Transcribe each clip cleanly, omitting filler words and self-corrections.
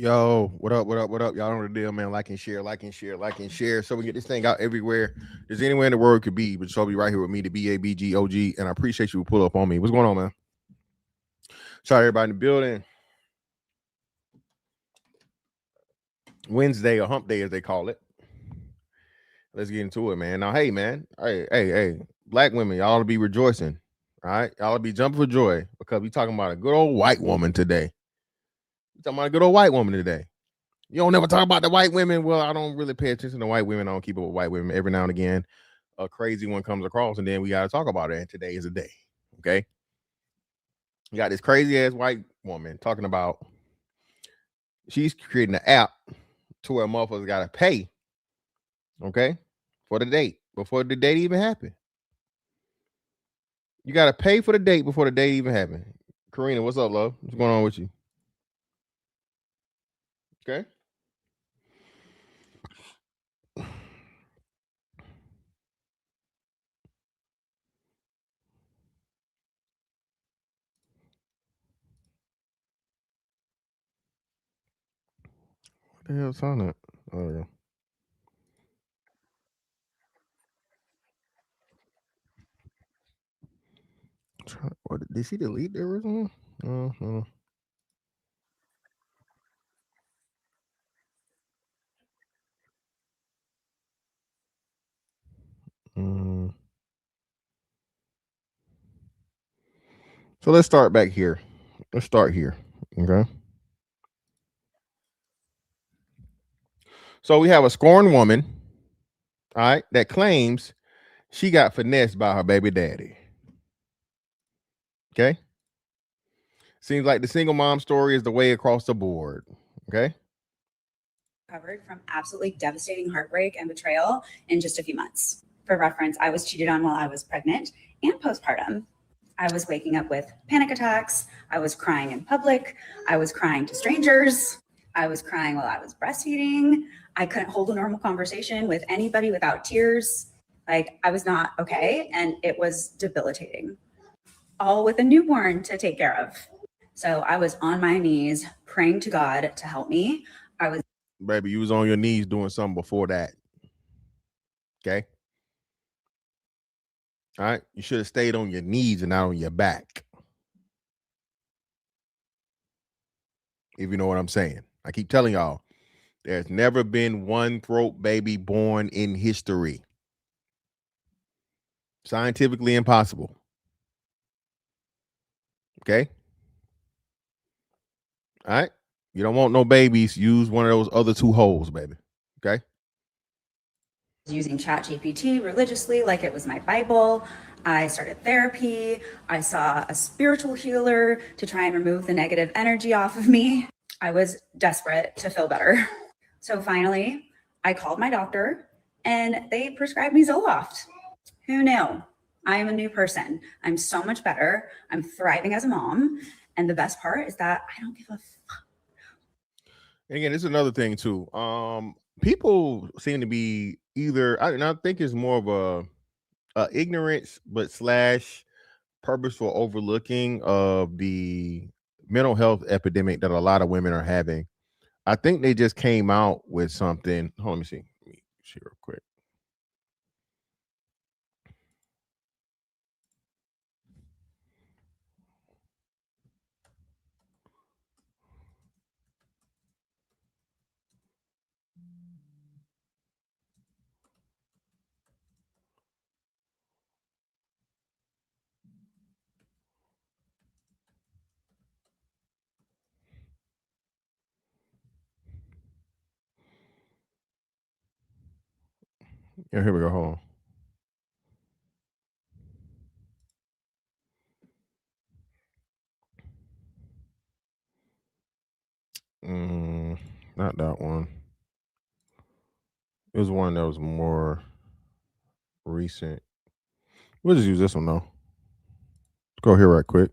Yo, what up, what up, what up? Y'all know the deal, man. Like and share, like and share, like and share. So we get this thing out everywhere. There's anywhere in the world it could be, but so be right here with me, the BABGOG. And I appreciate you pull up on me. What's going on, man? Shout out everybody in the building. Wednesday or hump day, as they call it. Let's get into it, man. Now, hey, man. Hey. Black women, y'all to be rejoicing. All right. Y'all to be jumping for joy because we talking about a good old white woman today. We talking about a good old white woman today. You don't never talk about the white women. Well, I don't really pay attention to white women. I don't keep up with white women. Every now and again, a crazy one comes across, and then we got to talk about it. And today is a day. Okay. You got this crazy ass white woman talking about she's creating an app to where motherfuckers got to pay. Okay. For the date before the date even happened. You got to pay for the date before the date even happened. Karina, what's up, love? What's going on with you? Okay. What the hell's on it? Oh, yeah. What, did she delete the original? Uh-huh. Mm. So let's start back here. Let's start here. Okay. So we have a scorned woman, all right, that claims she got finessed by her baby daddy. Okay. Seems like the single mom story is the way across the board. Okay. Recovered from absolutely devastating heartbreak and betrayal in just a few months. For reference, I was cheated on while I was pregnant and postpartum. I was waking up with panic attacks. I was crying in public. I was crying to strangers. I was crying while I was breastfeeding. I couldn't hold a normal conversation with anybody without tears. Like, I was not okay, and it was debilitating. All with a newborn to take care of. So I was on my knees praying to God to help me. I was Baby, you was on your knees doing something before that. Okay. All right. You should have stayed on your knees and not on your back. If you know what I'm saying. I keep telling y'all, there's never been one throat baby born in history. Scientifically impossible. Okay. All right. You don't want no babies. Use one of those other two holes, baby. Okay. using ChatGPT religiously like it was my Bible. I started therapy. I saw a spiritual healer to try and remove the negative energy off of me. I was desperate to feel better. So finally, I called my doctor and they prescribed me Zoloft. Who knew? I am a new person. I'm so much better. I'm thriving as a mom. And the best part is that I don't give a fuck. Again, it's another thing too. People seem to be either I think it's more of a ignorance, but slash purposeful overlooking of the mental health epidemic that a lot of women are having. I think they just came out with something. Hold on, let me see. Let me see real quick. Yeah, here we go. Hold on. Not that one. It was one that was more recent. We'll just use this one though. Go here right quick.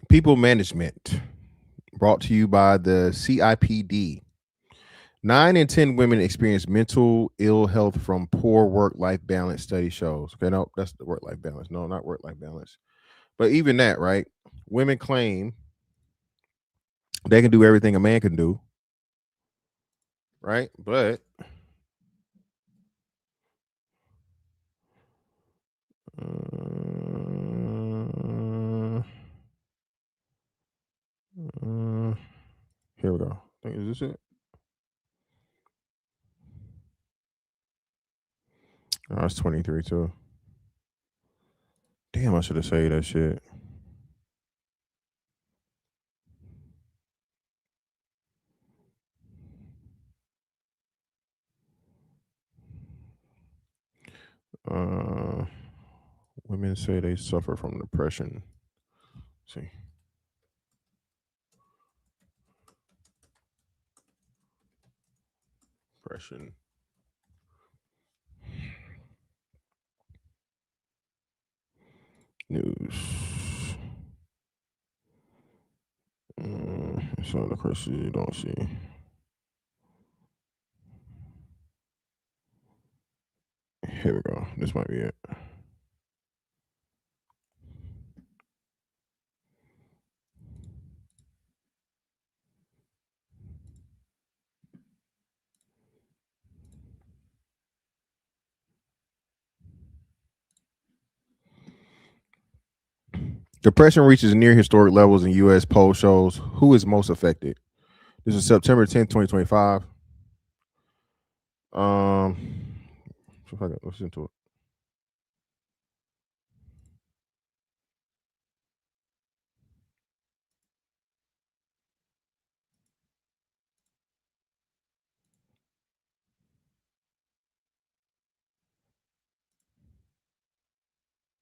People management brought to you by the CIPD. 9 in 10 women experience mental ill health from poor work-life balance, study shows. Okay, no, that's the work-life balance. No, not work-life balance. But even that, right? Women claim they can do everything a man can do, right? But here we go. I think, is this it? Oh, it's 23 too. Damn, I should have said that shit. Uh, Women say they suffer from depression. Let's see. Depression. News. Some of the questions you don't see. Here we go. This might be it. Depression reaches near historic levels in U.S. poll shows who is most affected. This is September 10th, 2025. Let's listen to it.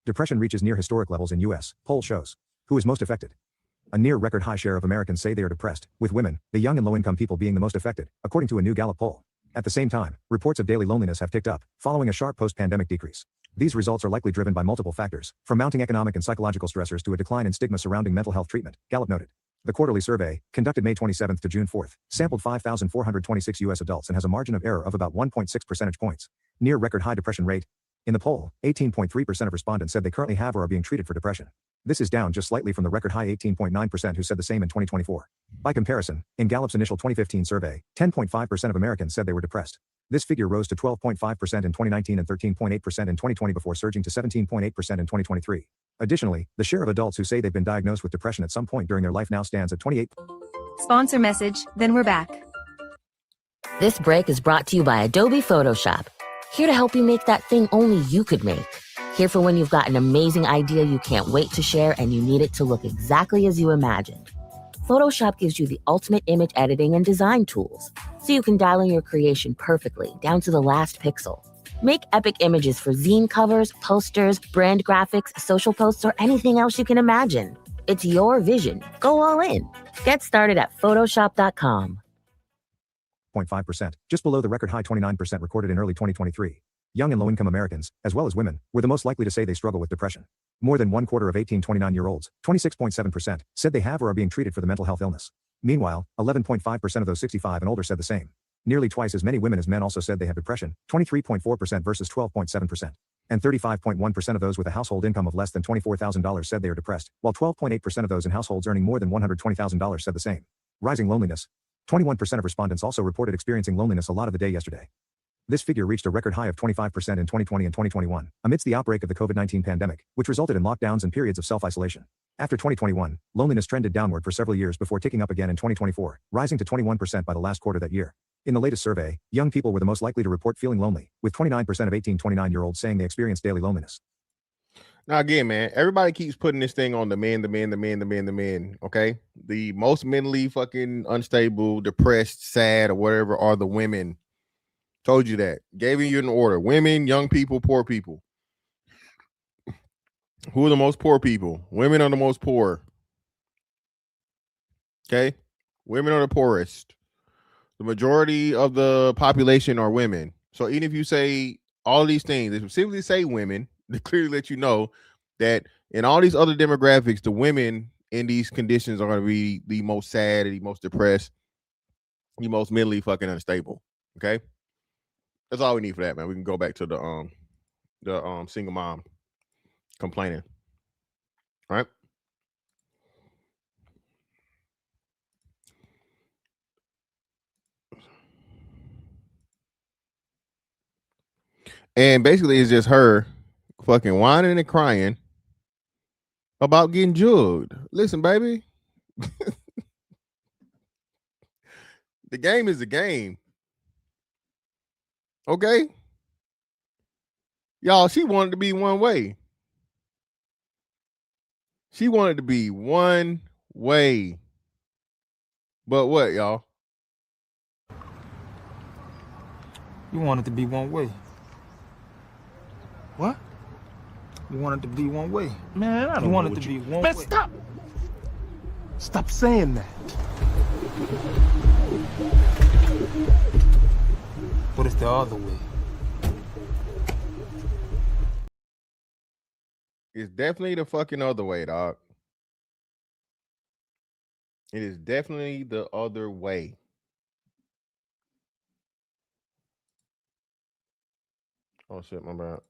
Depression reaches near historic levels in U.S. Poll shows who is most affected. A near record high share of Americans say they are depressed, with women, the young and low-income people being the most affected, according to a new Gallup poll. At the same time, reports of daily loneliness have ticked up, following a sharp post-pandemic decrease. These results are likely driven by multiple factors, from mounting economic and psychological stressors to a decline in stigma surrounding mental health treatment, Gallup noted. The quarterly survey, conducted May 27th to June 4th, sampled 5,426 U.S. adults and has a margin of error of about 1.6 percentage points. Near record high depression rate. In the poll, 18.3% of respondents said they currently have or are being treated for depression. This is down just slightly from the record high 18.9% who said the same in 2024. By comparison, in Gallup's initial 2015 survey, 10.5% of Americans said they were depressed. This figure rose to 12.5% in 2019 and 13.8% in 2020 before surging to 17.8% in 2023. Additionally, the share of adults who say they've been diagnosed with depression at some point during their life now stands at 28. Sponsor message, then we're back. This break is brought to you by Adobe Photoshop. Here to help you make that thing only you could make. Here for when you've got an amazing idea you can't wait to share and you need it to look exactly as you imagined. Photoshop gives you the ultimate image editing and design tools, so you can dial in your creation perfectly, down to the last pixel. Make epic images for zine covers, posters, brand graphics, social posts, or anything else you can imagine. It's your vision. Go all in. Get started at Photoshop.com. 0.5%, just below the record high 29% recorded in early 2023. Young and low-income Americans, as well as women, were the most likely to say they struggle with depression. More than 1/4 of 18-29-year-olds, 26.7%, said they have or are being treated for the mental health illness. Meanwhile, 11.5% of those 65 and older said the same. Nearly twice as many women as men also said they have depression, 23.4% versus 12.7%. And 35.1% of those with a household income of less than $24,000 said they are depressed, while 12.8% of those in households earning more than $120,000 said the same. Rising loneliness. 21% of respondents also reported experiencing loneliness a lot of the day yesterday. This figure reached a record high of 25% in 2020 and 2021, amidst the outbreak of the COVID-19 pandemic, which resulted in lockdowns and periods of self-isolation. After 2021, loneliness trended downward for several years before ticking up again in 2024, rising to 21% by the last quarter that year. In the latest survey, young people were the most likely to report feeling lonely, with 29% of 18-29-year-olds saying they experience daily loneliness. Now, again, man, everybody keeps putting this thing on the men. Okay. The most mentally fucking unstable, depressed, sad, or whatever are the women. Told you that. Gave you an order. Women, young people, poor people. Who are the most poor people? Women are the most poor. Okay. Women are the poorest. The majority of the population are women. So even if you say all of these things, they specifically say women, they clearly let you know that in all these other demographics, the women in these conditions are going to be the most sad, the most depressed, the most mentally fucking unstable. Okay. That's all we need for that, man. We can go back to the single mom complaining. All right. And basically it's just her fucking whining and crying about getting jugged. Listen, baby. The game is the game. Okay. Y'all, she wanted to be one way. She wanted to be one way. But what, y'all? You want it to be one way. What? You want it to be one way. Man, I don't You know want it what to you... be one Man, way. stop! Stop saying that. But it's the other way. It's definitely the fucking other way, dog. It is definitely the other way. Oh shit, my bad.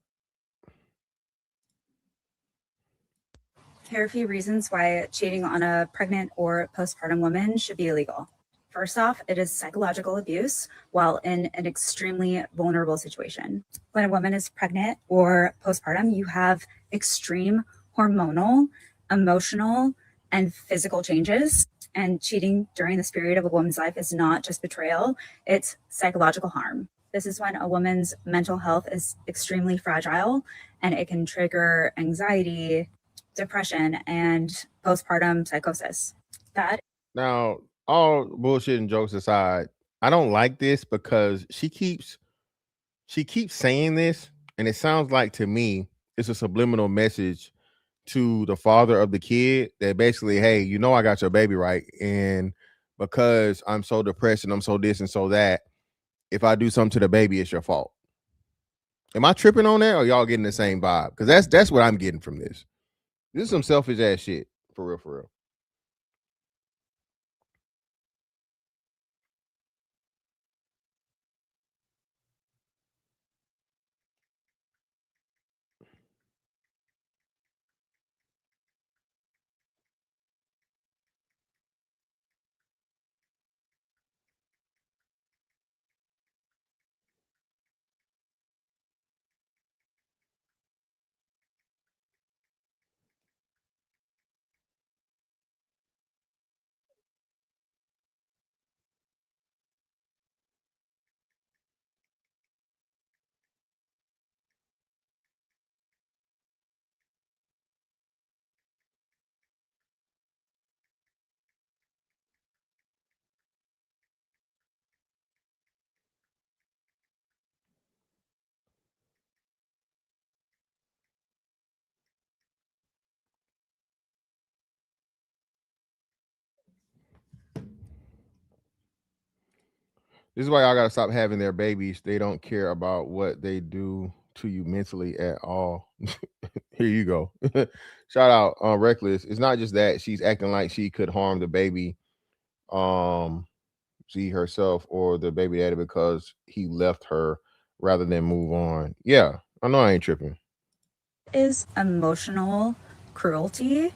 Here are a few reasons why cheating on a pregnant or postpartum woman should be illegal. First off, it is psychological abuse while in an extremely vulnerable situation. When a woman is pregnant or postpartum, you have extreme hormonal, emotional, and physical changes. And cheating during this period of a woman's life is not just betrayal, it's psychological harm. This is when a woman's mental health is extremely fragile and it can trigger anxiety, depression, and postpartum psychosis. That Now, all bullshit and jokes aside, I don't like this because she keeps saying this, and it sounds like to me it's a subliminal message to the father of the kid that basically, hey, you know I got your baby, right? And because I'm so depressed and I'm so this and so that, if I do something to the baby, it's your fault. Am I tripping on that, or y'all getting the same vibe? Because that's what I'm getting from this. This is some selfish ass shit. For real, for real. This is why y'all gotta stop having their babies. They don't care about what they do to you mentally at all. Here you go. Shout out Reckless. It's not just that she's acting like she could harm the baby, she herself or the baby daddy because he left her rather than move on. Yeah, I know I ain't tripping. is emotional cruelty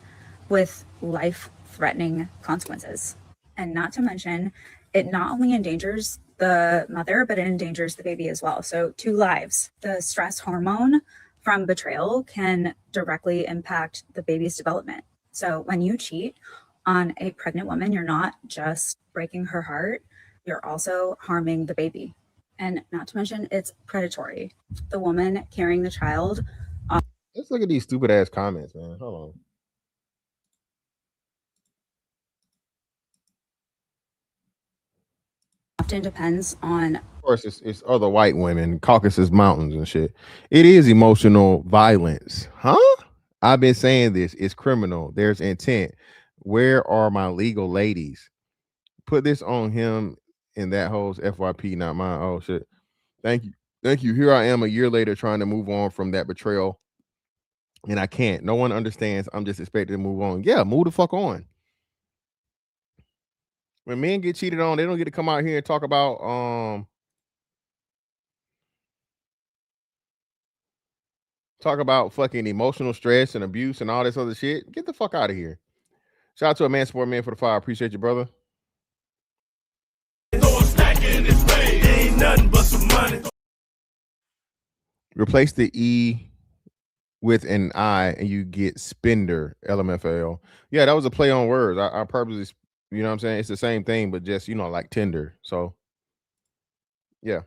with life-threatening consequences. And not to mention, it not only endangers the mother, but it endangers the baby as well. So 2 lives. The stress hormone from betrayal can directly impact the baby's development. So when you cheat on a pregnant woman, you're not just breaking her heart, you're also harming the baby. And not to mention, it's predatory. The woman carrying the child. Let's look at these stupid ass comments, man. Hold on. Often depends on. Of course, it's other white women, Caucasus Mountains and shit. It is emotional violence, huh? I've been saying this. It's criminal. There's intent. Where are my legal ladies? Put this on him and that hoe's FYP, not mine. Oh shit. Thank you. Thank you. Here I am a year later trying to move on from that betrayal. And I can't. No one understands. I'm just expected to move on. Yeah, move the fuck on. When men get cheated on, they don't get to come out here and talk about fucking emotional stress and abuse and all this other shit. Get the fuck out of here. Shout out to a man support man for the fire. Appreciate you, brother. Ain't nothing but some money. Replace the E with an I and you get spender, LMFAO. Yeah, that was a play on words. I purposely, you know what I'm saying? It's the same thing, but just, you know, like Tinder. So, yeah.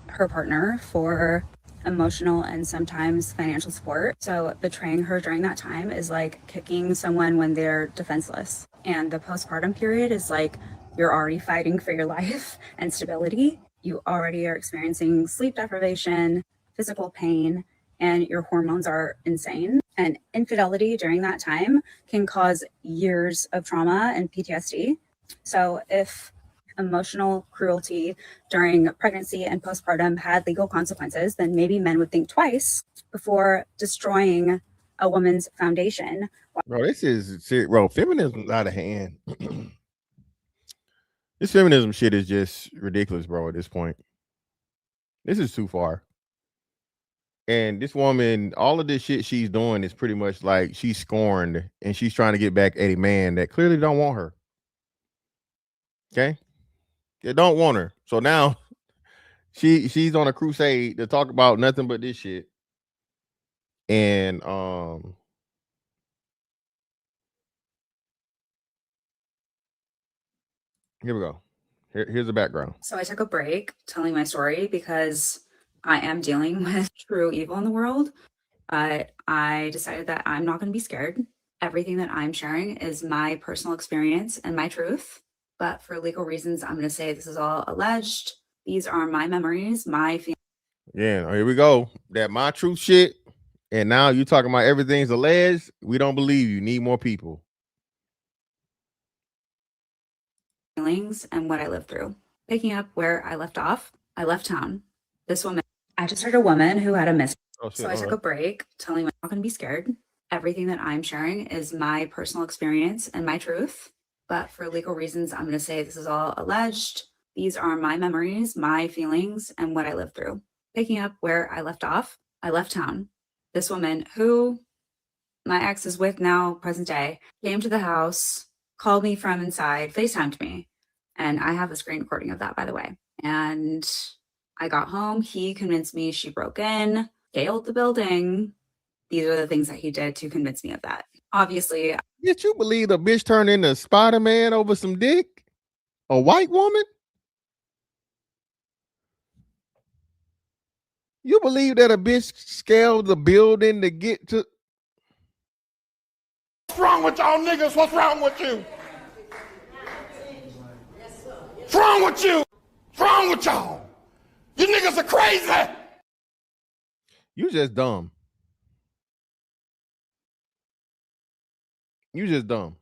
Her partner for emotional and sometimes financial support. So betraying her during that time is like kicking someone when they're defenseless. And the postpartum period is like you're already fighting for your life and stability. You already are experiencing sleep deprivation, physical pain, and your hormones are insane. And infidelity during that time can cause years of trauma and PTSD. So if emotional cruelty during pregnancy and postpartum had legal consequences, then maybe men would think twice before destroying a woman's foundation. Bro, this is bro, feminism's out of hand. This feminism shit is just ridiculous, bro, at this point. This is too far. And this woman, all of this shit she's doing is pretty much like she's scorned and she's trying to get back at a man that clearly don't want her. Okay? They don't want her. So now she's on a crusade to talk about nothing but this shit. And here we go. Here's the background. So I took a break telling my story because I am dealing with true evil in the world. But I decided that I'm not going to be scared. Everything that I'm sharing is my personal experience and my truth. But for legal reasons, I'm going to say this is all alleged. These are my memories, my feelings. Yeah, here we go. That my truth shit. And now you talking about everything's alleged. We don't believe you. Need more people. Feelings and what I lived through. Picking up where I left off, I left town. This woman, I just heard a woman who had a miss. Oh, shit, so I took a break telling me I'm not going to be scared. Everything that I'm sharing is my personal experience and my truth. But for legal reasons, I'm going to say this is all alleged. These are my memories, my feelings, and what I lived through. Picking up where I left off, I left town. This woman who my ex is with now, present day, came to the house, called me from inside, FaceTimed me. And I have a screen recording of that, by the way. And I got home. He convinced me she broke in, scaled the building. These are the things that he did to convince me of that. Obviously. Did you believe the bitch turned into Spider-Man over some dick? A white woman? You believe that a bitch scaled the building to get to... What's wrong with y'all niggas? What's wrong with you? What's wrong with you? What's wrong with y'all? You niggas are crazy. You just dumb. You just dumb.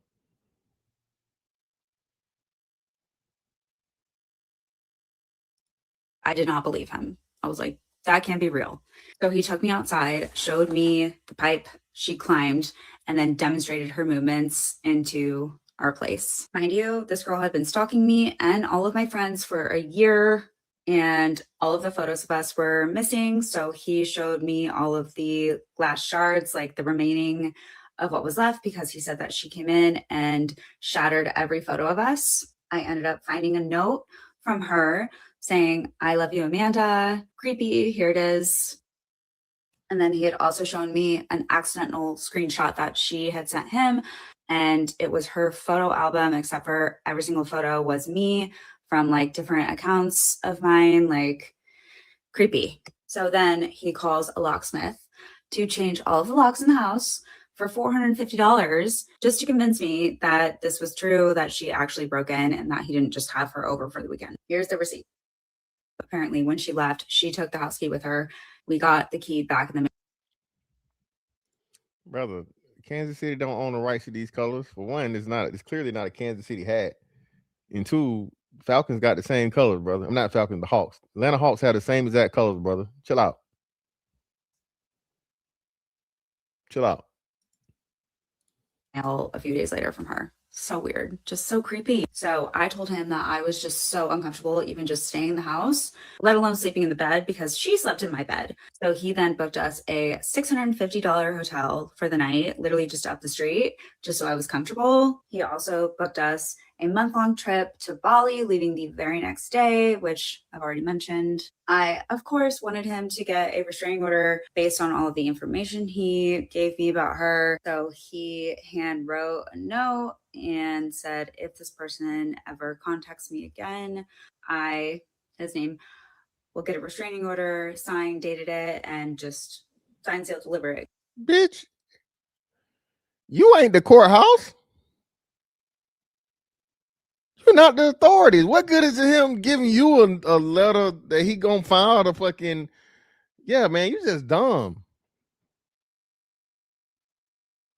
I did not believe him. I was like, that can't be real. So he took me outside, showed me the pipe she climbed, and then demonstrated her movements into our place. Mind you, this girl had been stalking me and all of my friends for a year, and all of the photos of us were missing. So he showed me all of the glass shards, like the remaining of what was left, because he said that she came in and shattered every photo of us. I ended up finding a note from her saying, "I love you, Amanda." Creepy, here it is. And then he had also shown me an accidental screenshot that she had sent him And it was her photo album, except for every single photo was me from like different accounts of mine, like creepy. So then he calls a locksmith to change all of the locks in the house for $450 just to convince me that this was true, that she actually broke in and that he didn't just have her over for the weekend. Here's the receipt. Apparently, when she left, she took the house key with her. We got the key back in the Brother, Kansas City don't own the rights to these colors. For one, it's clearly not a Kansas City hat. And two, Falcons got the same colors, brother. I'm not Falcons, the Hawks. Atlanta Hawks have the same exact colors, brother. Chill out. Chill out. mail a few days later from her. So weird, just so creepy. So I told him that I was just so uncomfortable even just staying in the house, let alone sleeping in the bed, because she slept in my bed. So he then booked us a $650 hotel for the night, literally just up the street, just so I was comfortable. He also booked us a month-long trip to Bali, leaving the very next day, which I've already mentioned. I, of course, wanted him to get a restraining order based on all of the information he gave me about her. So he hand wrote a note and said, if this person ever contacts me again, his name, will get a restraining order, signed, dated it, and just sign, seal, deliver it. Bitch, you ain't the courthouse. You're not the authorities. What good is it him giving you a letter that he gonna file the fucking... Yeah, man, you just dumb.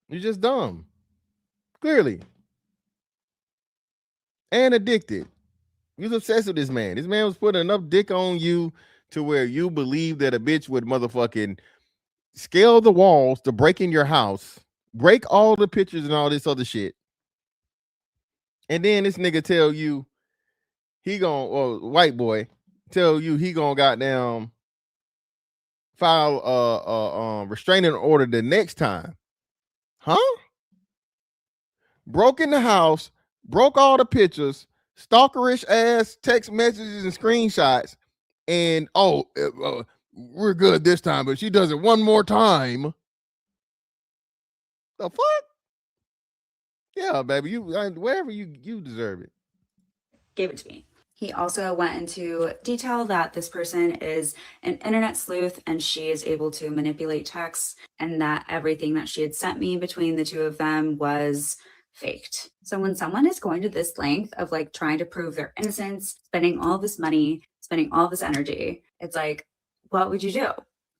You're just dumb. Clearly. And addicted. You was obsessed with this man. This man was putting enough dick on you to where you believe that a bitch would motherfucking scale the walls to break in your house, break all the pictures and all this other shit. And then this nigga tell you white boy tell you he gonna goddamn file a restraining order the next time. Huh? Broke in the house, broke all the pictures, stalkerish ass text messages and screenshots, and we're good this time, but she does it one more time. The fuck? Yeah, baby, wherever you deserve it. Gave it to me. He also went into detail that this person is an internet sleuth and she is able to manipulate texts, and that everything that she had sent me between the two of them was faked. So when someone is going to this length of like trying to prove their innocence, spending all this money, spending all this energy, it's like, what would you do?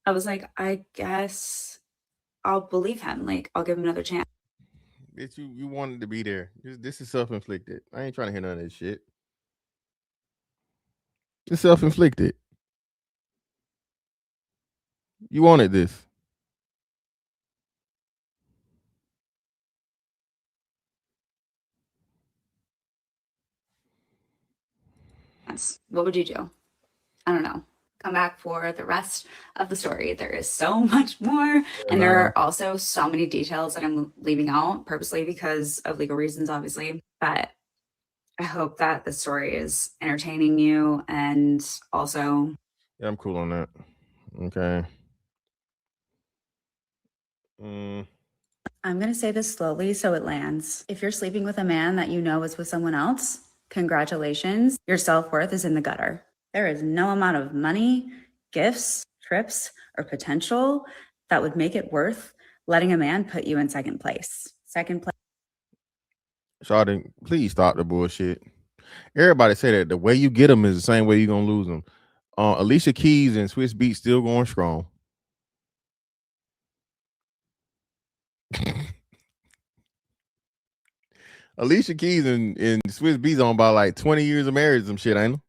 I was like, I guess I'll believe him. Like, I'll give him another chance. Bitch, you wanted to be there. This is self-inflicted. I ain't trying to hear none of this shit. It's self-inflicted. You wanted this. What would you do? I don't know. Come back for the rest of the story. There is so much more. And there are also so many details that I'm leaving out purposely because of legal reasons, obviously. But I hope that the story is entertaining you and also... Yeah, I'm cool on that. Okay. I'm going to say this slowly so it lands. If you're sleeping with a man that you know is with someone else, congratulations. Your self-worth is in the gutter. There is no amount of money, gifts, trips, or potential that would make it worth letting a man put you in second place. Shawty, please stop the bullshit. Everybody say that the way you get them is the same way you're going to lose them. Alicia Keys and Swiss Beats still going strong. Alicia Keys and Swiss Beats on about like 20 years of marriage, some shit, ain't it?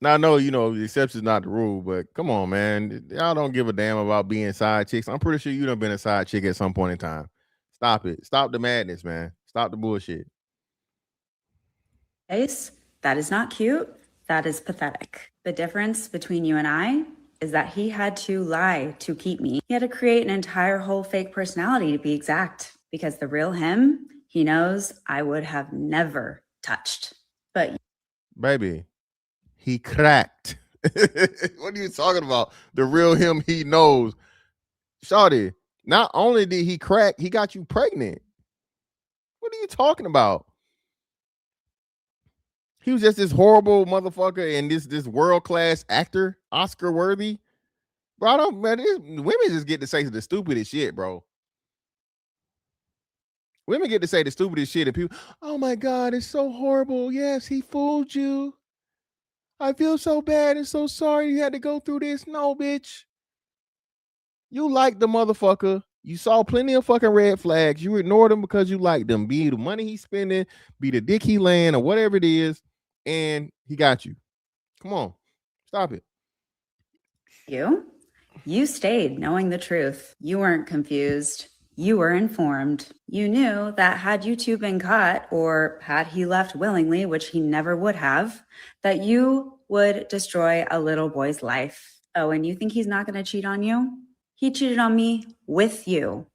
Now I know, the exception is not the rule, but come on, man. Y'all don't give a damn about being side chicks. I'm pretty sure you done been a side chick at some point in time. Stop it. Stop the madness, man. Stop the bullshit. That is not cute. That is pathetic. The difference between you and I is that he had to lie to keep me. He had to create an entire whole fake personality to be exact, because the real him, he knows I would have never touched. But baby, he cracked. What are you talking about? The real him, he knows. Shawty, Not only did he crack, he got you pregnant. What are you talking about? He was just this horrible motherfucker and this world-class actor, Oscar worthy. Bro, I don't, man, women just get to say the stupidest shit, bro. Women get to say the stupidest shit and people, oh my God, it's so horrible. Yes, he fooled you. I feel so bad and so sorry you had to go through this. No, bitch. You liked the motherfucker. You saw plenty of fucking red flags. You ignored him because you liked them. Be the money he's spending, be the dick he laying, or whatever it is, and he got you. Come on. Stop it. You stayed knowing the truth. You weren't confused. You were informed. You knew that had you two been caught, or had he left willingly, which he never would have, that you would destroy a little boy's life. Oh, and you think he's not going to cheat on you? He cheated on me with you.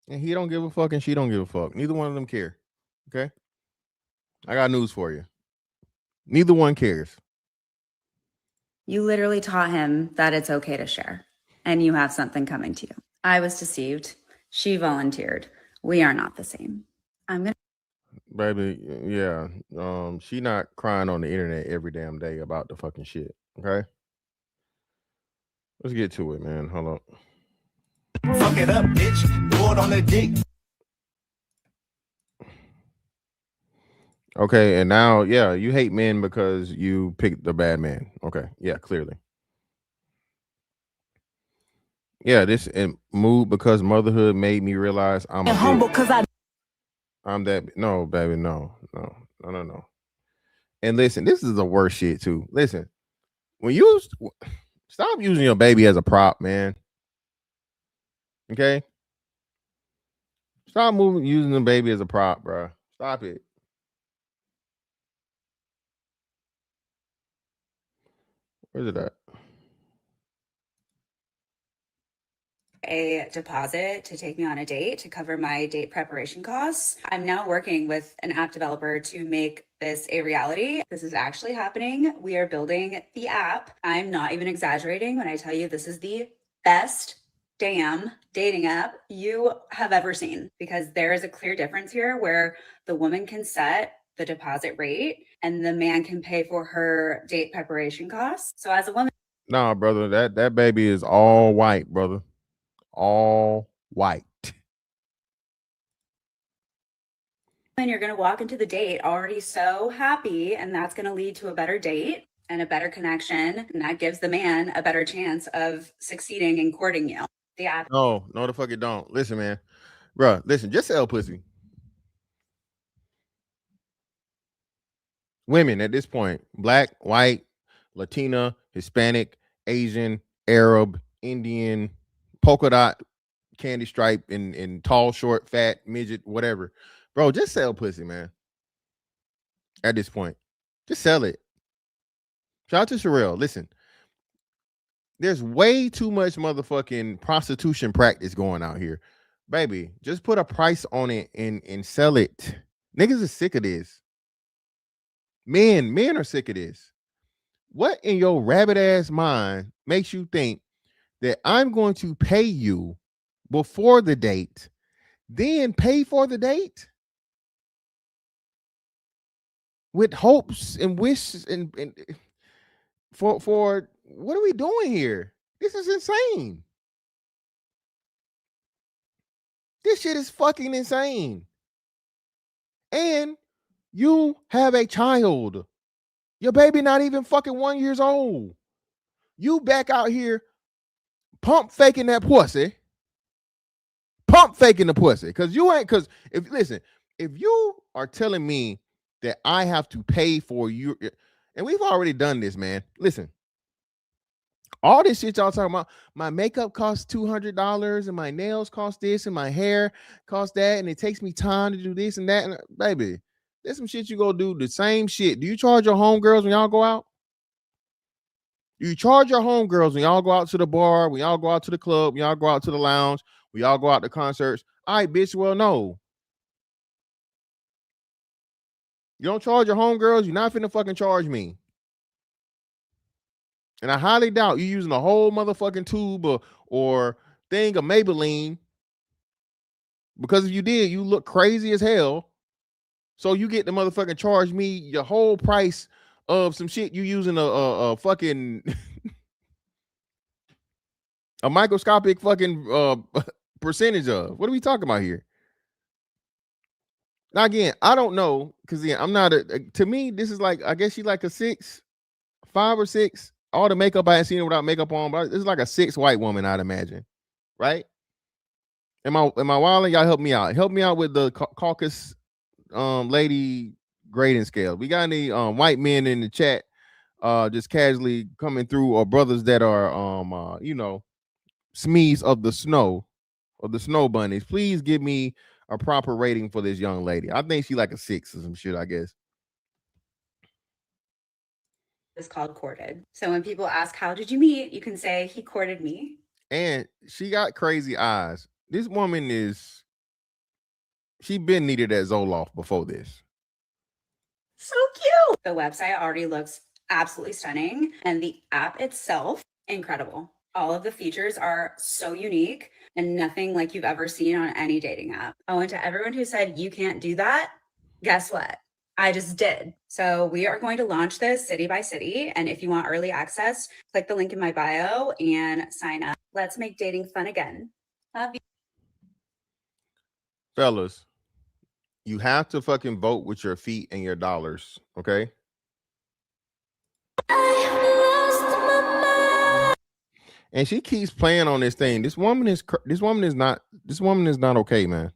And he don't give a fuck and she don't give a fuck. Neither one of them care. Okay? I got news for you. Neither one cares. You literally taught him that it's okay to share, and you have something coming to you. I was deceived. She volunteered. We are not the same. I'm going to. Baby, yeah. She not crying on the internet every damn day about the fucking shit. Okay? Let's get to it, man. Hold up. Fuck it up, bitch. Do it on the dick. Okay, and now, yeah, you hate men because you picked the bad man. Okay, yeah, clearly. Yeah, this mood because motherhood made me realize I'm humble because I'm that. No, baby, no. And listen, this is the worst shit too. Listen, when you stop using your baby as a prop, man. Okay, stop using the baby as a prop, bro. Stop it. Where's it at? A deposit to take me on a date to cover my date preparation costs. I'm now working with an app developer to make this a reality. This is actually happening. We are building the app. I'm not even exaggerating when I tell you this is the best damn dating app you have ever seen, because there is a clear difference here where the woman can set the deposit rate and the man can pay for her date preparation costs. So as a woman, Nah, brother, that baby is all white, brother. All white. and you're going to walk into the date already so happy, and that's going to lead to a better date and a better connection, and that gives the man a better chance of succeeding in courting you. The app. No, the fuck it don't. Listen, man. Bruh, listen, just sell pussy. Women at this point, black, white, Latina, Hispanic, Asian, Arab, Indian, polka dot, candy stripe, and tall, short, fat, midget, whatever. Bro, just sell pussy, man. At this point, just sell it. Shout out to Sherelle. Listen, there's way too much motherfucking prostitution practice going out here. Baby, just put a price on it and sell it. Niggas are sick of this. Men are sick of this. What in your rabbit ass mind makes you think that I'm going to pay you before the date, then pay for the date with hopes and wishes and for what are we doing here? This is insane. This shit is fucking insane. And you have a child. Your baby not even fucking 1 year old. You back out here pump faking that pussy. Pump faking the pussy. Because if you are telling me that I have to pay for you, and we've already done this, man. Listen, all this shit y'all talking about, my makeup costs $200 and my nails cost this and my hair costs that, and it takes me time to do this and that. And baby, there's some shit you go do the same shit. Do you charge your homegirls when y'all go out? You charge your homegirls when y'all go out to the bar, when y'all go out to the club, when y'all go out to the lounge, when y'all go out to concerts? All right, bitch, well, no. You don't charge your homegirls, you're not finna fucking charge me. And I highly doubt you using a whole motherfucking tube or thing of Maybelline Because if you did, you look crazy as hell. So you get to motherfucking charge me your whole price of some shit you using a fucking a microscopic fucking percentage of. What are we talking about here? Now again, I don't know because I'm not to me, this is like, I guess she like a 6, 5 or 6. All the makeup I ain't seen her without makeup on, but it's like a 6 white woman, I'd imagine. Right? Am I wilding? Y'all help me out. Help me out with the caucus lady grading scale. We got any white men in the chat just casually coming through, or brothers that are you know, Smees of the snow bunnies? Please give me a proper rating for this young lady. I think she like a 6 or some shit, I guess. It's called courted. So when people ask, how did you meet? You can say, he courted me. And she got crazy eyes. This woman she been needed at Zoloft before this. So cute. The website already looks absolutely stunning, and the app itself, incredible. All of the features are so unique and nothing like you've ever seen on any dating app. Oh, and to everyone who said you can't do that, guess what? I just did. So we are going to launch this city by city. And if you want early access, click the link in my bio and sign up. Let's make dating fun again. Love you. Fellas, you have to fucking vote with your feet and your dollars, okay? And she keeps playing on this thing. This woman is not okay, man.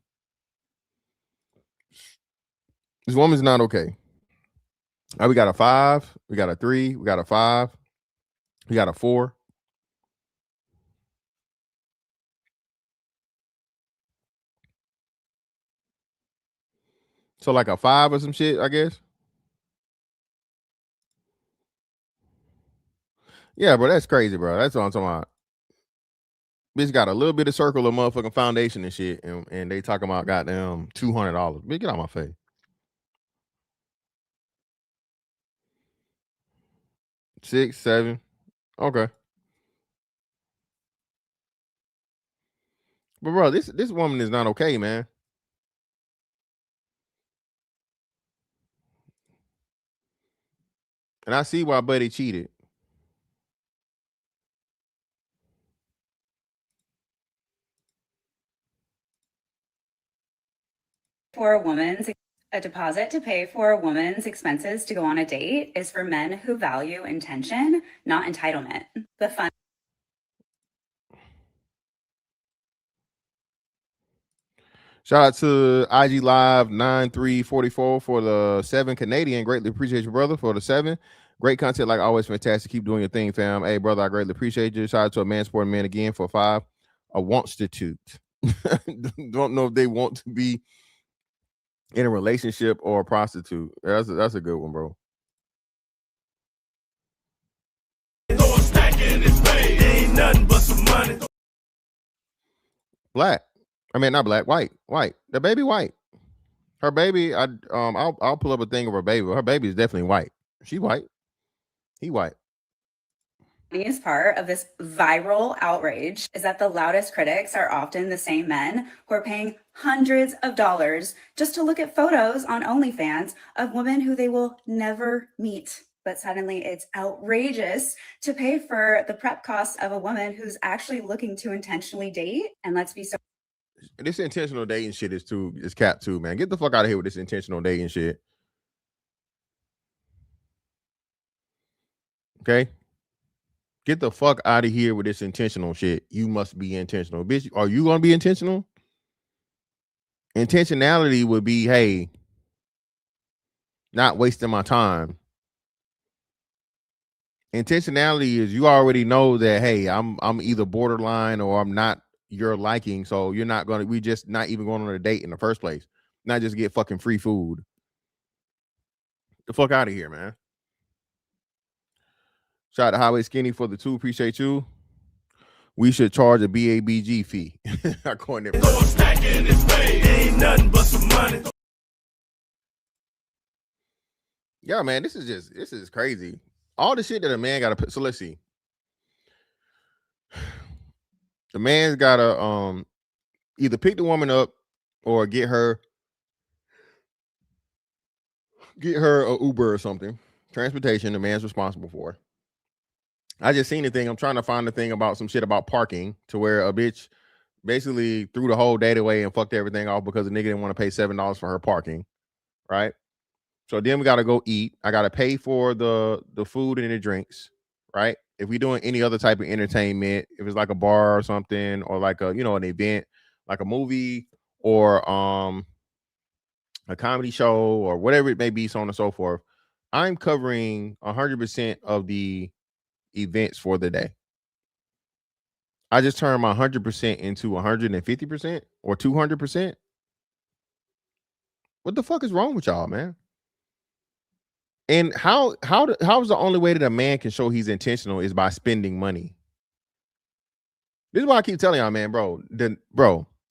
This woman's not okay. Now we got a 5, we got a 3, we got a 5, we got a 4. So like a 5 or some shit, I guess. Yeah, bro, that's crazy, bro. That's what I'm talking about. Bitch got a little bit of circle of motherfucking foundation and shit, and they talking about goddamn $200. Bitch, get out my face. 6, 7. Okay. But bro, this woman is not okay, man. And I see why Buddy cheated. For a deposit to pay for a woman's expenses to go on a date is for men who value intention, not entitlement. The fun. Shout out to IG Live 9344 for the 7 Canadian. Greatly appreciate you, brother, for the 7. Great content, like always. Fantastic. Keep doing your thing, fam. Hey, brother, I greatly appreciate you. Shout out to a man supporting man again for 5. A wantstitute. Don't know if they want to be in a relationship or a prostitute. That's a good one, bro. Ain't nothing but some money. Black. I mean, not black, white. The baby white. Her baby, I'll pull up a thing of her baby. Her baby is definitely white. She white. He white. The funniest part of this viral outrage is that the loudest critics are often the same men who are paying hundreds of dollars just to look at photos on OnlyFans of women who they will never meet. But suddenly it's outrageous to pay for the prep costs of a woman who's actually looking to intentionally date. And let's be so. This intentional dating shit is cap too, man. Get the fuck out of here with this intentional dating shit. Okay? Get the fuck out of here with this intentional shit. You must be intentional. Bitch, are you gonna be intentional? Intentionality would be, hey, not wasting my time. Intentionality is you already know that, hey, I'm either borderline or I'm not your liking, so we just not even going on a date in the first place. Not just get fucking free food. The fuck out of here, man. Shout out to Highway Skinny for the 2. Appreciate you. We should charge a BABG fee. According to Ain't nothing but some money. Yeah, man, this is crazy. All the shit that a man got to put. So let's see. The man's got to either pick the woman up or get her a Uber or something. Transportation, the man's responsible for. I just seen the thing. I'm trying to find the thing about some shit about parking to where a bitch basically threw the whole date away and fucked everything off because the nigga didn't want to pay $7 for her parking, right? So then we got to go eat. I got to pay for the food and the drinks, right? If we doing any other type of entertainment, if it's like a bar or something, or like a an event, like a movie or a comedy show or whatever it may be, so on and so forth, I'm covering 100% of the events for the day. I just turned my 100% into 150% or 200%. What the fuck is wrong with y'all, man? And how is the only way that a man can show he's intentional is by spending money. This is why I keep telling y'all, man, bro,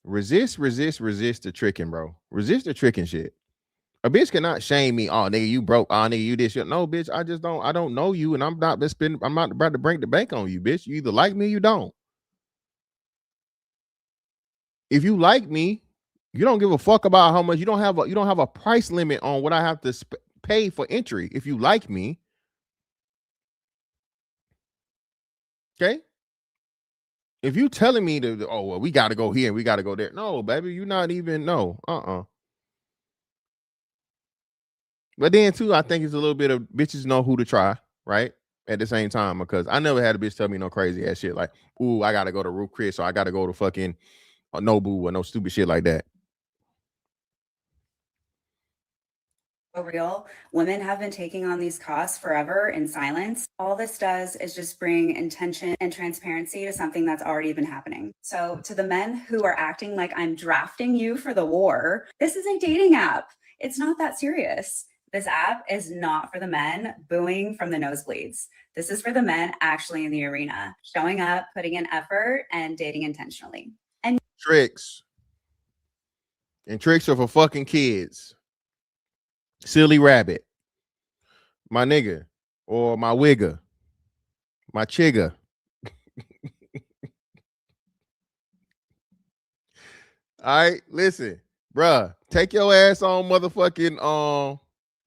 resist the tricking, bro. Resist the tricking shit. A bitch cannot shame me. Oh, nigga, you broke. Oh, nigga, you this shit. No, bitch, I don't know you, and I'm not about to break the bank on you, bitch. You either like me or you don't. If you like me, you don't give a fuck about how much. You don't have a price limit on what I have to pay for entry. If you like me, okay. If you telling me to, oh well, we got to go here and we got to go there. No, baby, you not even no. But then too, I think it's a little bit of bitches know who to try, right? At the same time, because I never had a bitch tell me no crazy ass shit like, ooh, I gotta go to Roof Chris, or I gotta go to fucking Nobu or no stupid shit like that. Real. Women have been taking on these costs forever in silence. All this does is just bring intention and transparency to something that's already been happening. So to the men who are acting like I'm drafting you for the war, this is a dating app. It's not that serious. This app is not for the men booing from the nosebleeds. This is for the men actually in the arena, showing up, putting in effort, and dating intentionally. And tricks are for fucking kids. Silly rabbit, my nigga, or my wigger, my chigga. All right, listen, bruh, take your ass on motherfucking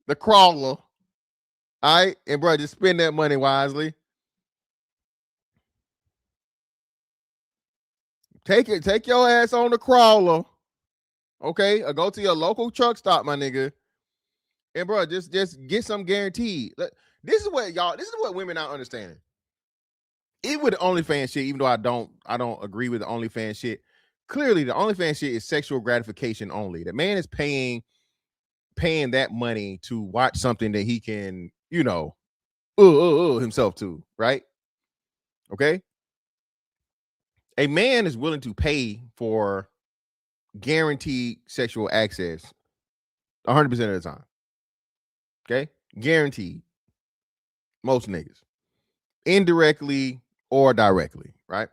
the crawler. All right, and bruh, just spend that money wisely. Take your ass on the crawler, okay? Or go to your local truck stop, my nigga. And bro, just get some guaranteed. This is what women not understanding. Even with the OnlyFans shit, even though I don't agree with the OnlyFans shit. Clearly, the OnlyFans shit is sexual gratification only. The man is paying that money to watch something that he can, himself to, right? Okay. A man is willing to pay for guaranteed sexual access 100% of the time. Okay, guaranteed. Most niggas, indirectly or directly, right?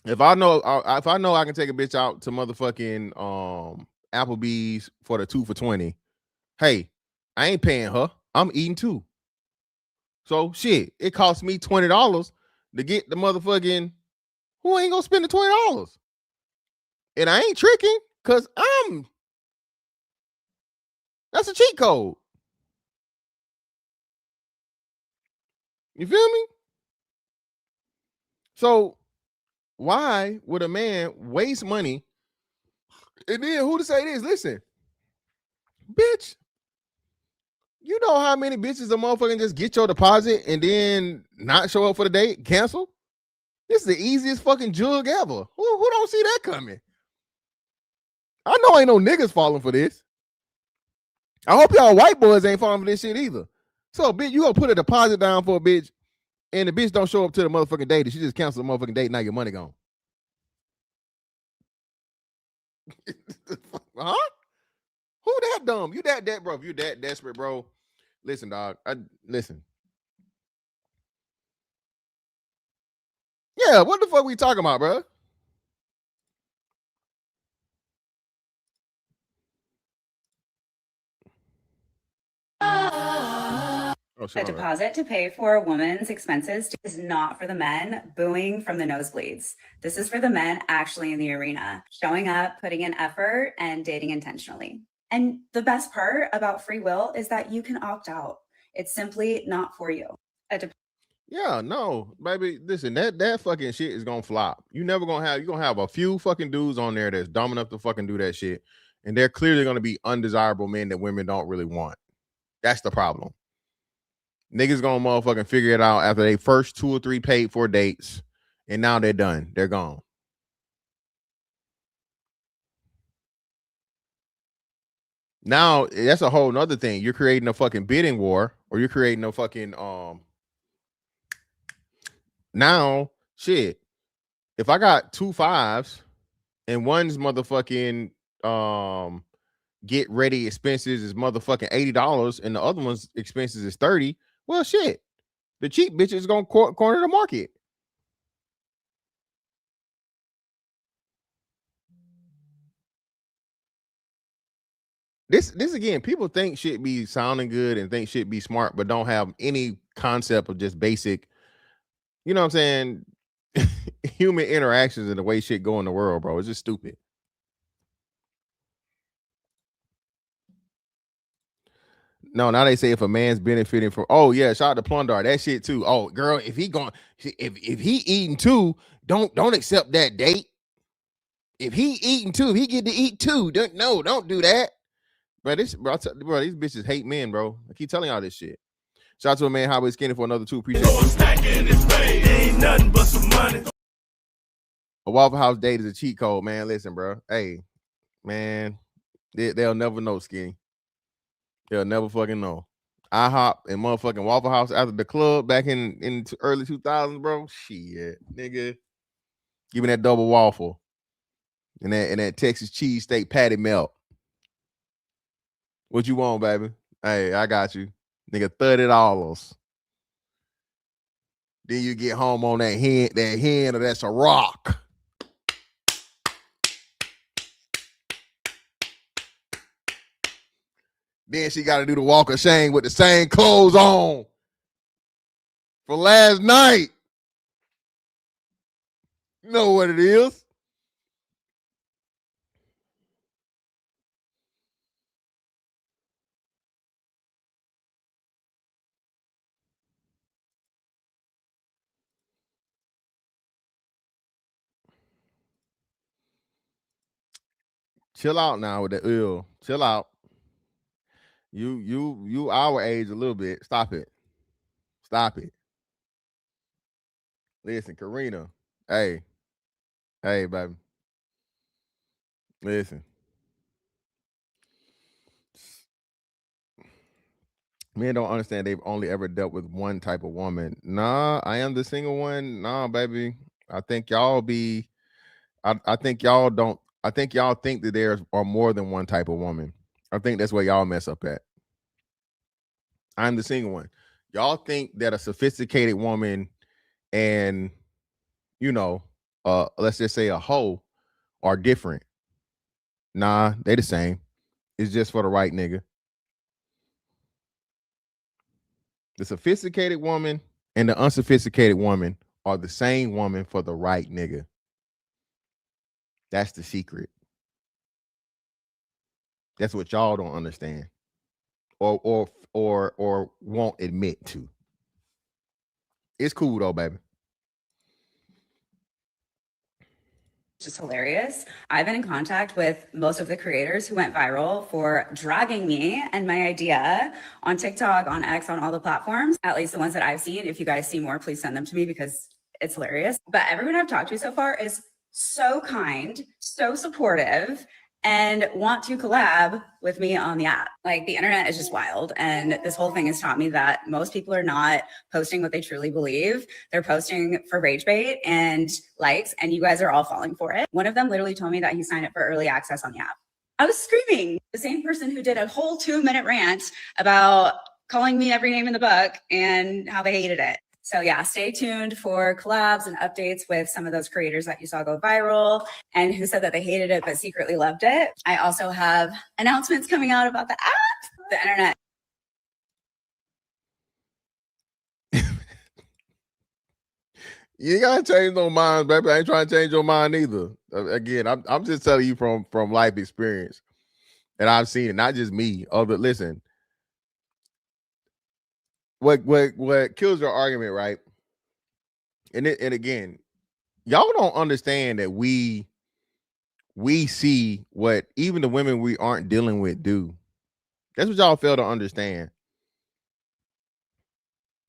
If I know I can take a bitch out to motherfucking Applebee's for the 2 for $20, hey, I ain't paying her. I'm eating too. So shit, it costs me $20 to get the motherfucking. Who ain't gonna spend the $20? And I ain't tricking because that's a cheat code. You feel me? So why would a man waste money? And then who to say this? Listen, bitch, you know how many bitches a motherfucking just get your deposit and then not show up for the date, cancel? This is the easiest fucking jug ever. Who don't see that coming? I know ain't no niggas falling for this. I hope y'all white boys ain't falling for this shit either. So, bitch, you gonna put a deposit down for a bitch and the bitch don't show up to the motherfucking date and she just cancel the motherfucking date, now your money gone. Huh? Who that dumb? You that bro? If you that desperate, bro, listen, dog. Listen. Yeah, what the fuck we talking about, bro? Oh, What's your A deposit to pay for a woman's expenses is not for the men booing from the nosebleeds. This is for the men actually in the arena, showing up, putting in effort, and dating intentionally. And the best part about free will is that you can opt out. It's simply not for you. Yeah, no, baby. Listen, that fucking shit is gonna flop. You're gonna have a few fucking dudes on there that's dumb enough to fucking do that shit, and they're clearly gonna be undesirable men that women don't really want. That's the problem. Niggas gonna motherfucking figure it out after they first 2 or 3 paid for dates, and now they're done. They're gone. Now that's a whole nother thing. You're creating a fucking bidding war, or you're creating a fucking now shit. If I got 2 5s and one's motherfucking get ready expenses is motherfucking $80 and the other one's expenses is 30, well shit. The cheap bitch is gonna corner the market. This again, people think shit be sounding good and think shit be smart, but don't have any concept of just basic, you know what I'm saying, human interactions and the way shit go in the world, bro. It's just stupid. No, now they say if a man's benefiting from, oh yeah, shout out to Plundar, that shit too. Oh girl, if he eating too, don't accept that date. If he eating too, if he get to eat too, don't do that. Bro, these bitches hate men, bro. I keep telling y'all this shit. Shout out to a man Highway Skinny for another 2. Appreciate it. Ain't nothing but some money. A Waffle House date is a cheat code, man. Listen, bro. Hey, man, they'll never know, Skinny. They'll never fucking know. IHOP and motherfucking Waffle House after the club back in early 2000s, bro. Shit, nigga. Give me that double waffle and that Texas cheese steak patty melt. What you want, baby? Hey, I got you. Nigga, $30. Then you get home on that hen or that's a rock. Then she got to do the walk of shame with the same clothes on for last night. You know what it is. Chill out now with the ill. Chill out. You our age a little bit. Stop it. Stop it. Listen, Karina. Hey, baby. Listen. Men don't understand they've only ever dealt with one type of woman. Nah, I am the single one. Nah, baby. I think y'all be. I think y'all don't. I think y'all think that there are more than one type of woman. I think that's where y'all mess up at. I'm the single one. Y'all think that a sophisticated woman and, you know, let's just say a hoe are different. Nah, they the same. It's just for the right nigga. The sophisticated woman and the unsophisticated woman are the same woman for the right nigga. That's the secret. That's what y'all don't understand or won't admit to. It's cool though, baby. Just hilarious. I've been in contact with most of the creators who went viral for dragging me and my idea on TikTok, on X, on all the platforms, at least the ones that I've seen. If you guys see more, please send them to me because it's hilarious. But everyone I've talked to so far is so kind, so supportive, and want to collab with me on the app. Like, the internet is just wild. And this whole thing has taught me that most people are not posting what they truly believe. They're posting for rage bait and likes, and you guys are all falling for it. One of them literally told me that he signed up for early access on the app. I was screaming. The same person who did a whole 2-minute rant about calling me every name in the book and how they hated it. So yeah, stay tuned for collabs and updates with some of those creators that you saw go viral and who said that they hated it but secretly loved it. I also have announcements coming out about the app. The internet You ain't gotta change no minds, baby. I ain't trying to change your mind either. Again, I'm just telling you from life experience, and I've seen it. Not just me. Listen, what kills your argument, right? And again, y'all don't understand that we see what even the women we aren't dealing with do. That's what y'all fail to understand.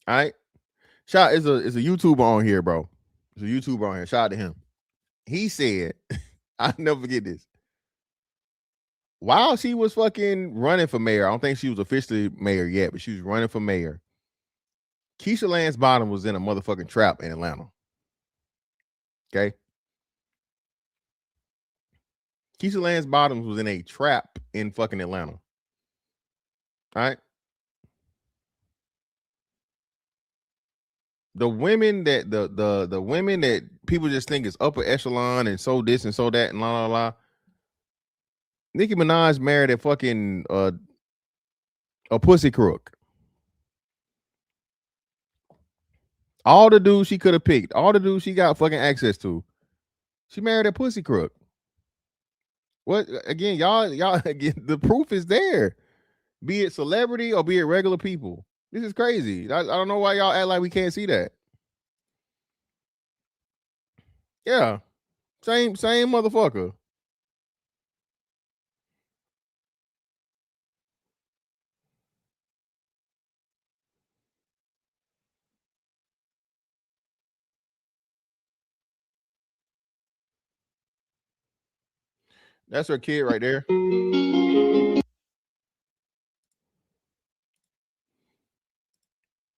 All right. Shout is a YouTuber on here, bro. There's a YouTuber on here. Shout out to him. He said, I'll never forget this. While she was fucking running for mayor, I don't think she was officially mayor yet, but she was running for mayor. Keisha Lance Bottom was in a motherfucking trap in Atlanta. Okay. Keisha Lance Bottoms was in a trap in fucking Atlanta. All right. The women that the women that people just think is upper echelon and so this and so that and la la la. Nicki Minaj married a fucking a pussy crook. All the dudes she could have picked, all the dudes she got fucking access to, she married a pussy crook. What again, y'all again? The proof is there. Be it celebrity or be it regular people. This is crazy. I don't know why y'all act like we can't see that. Yeah, same motherfucker. That's her kid right there.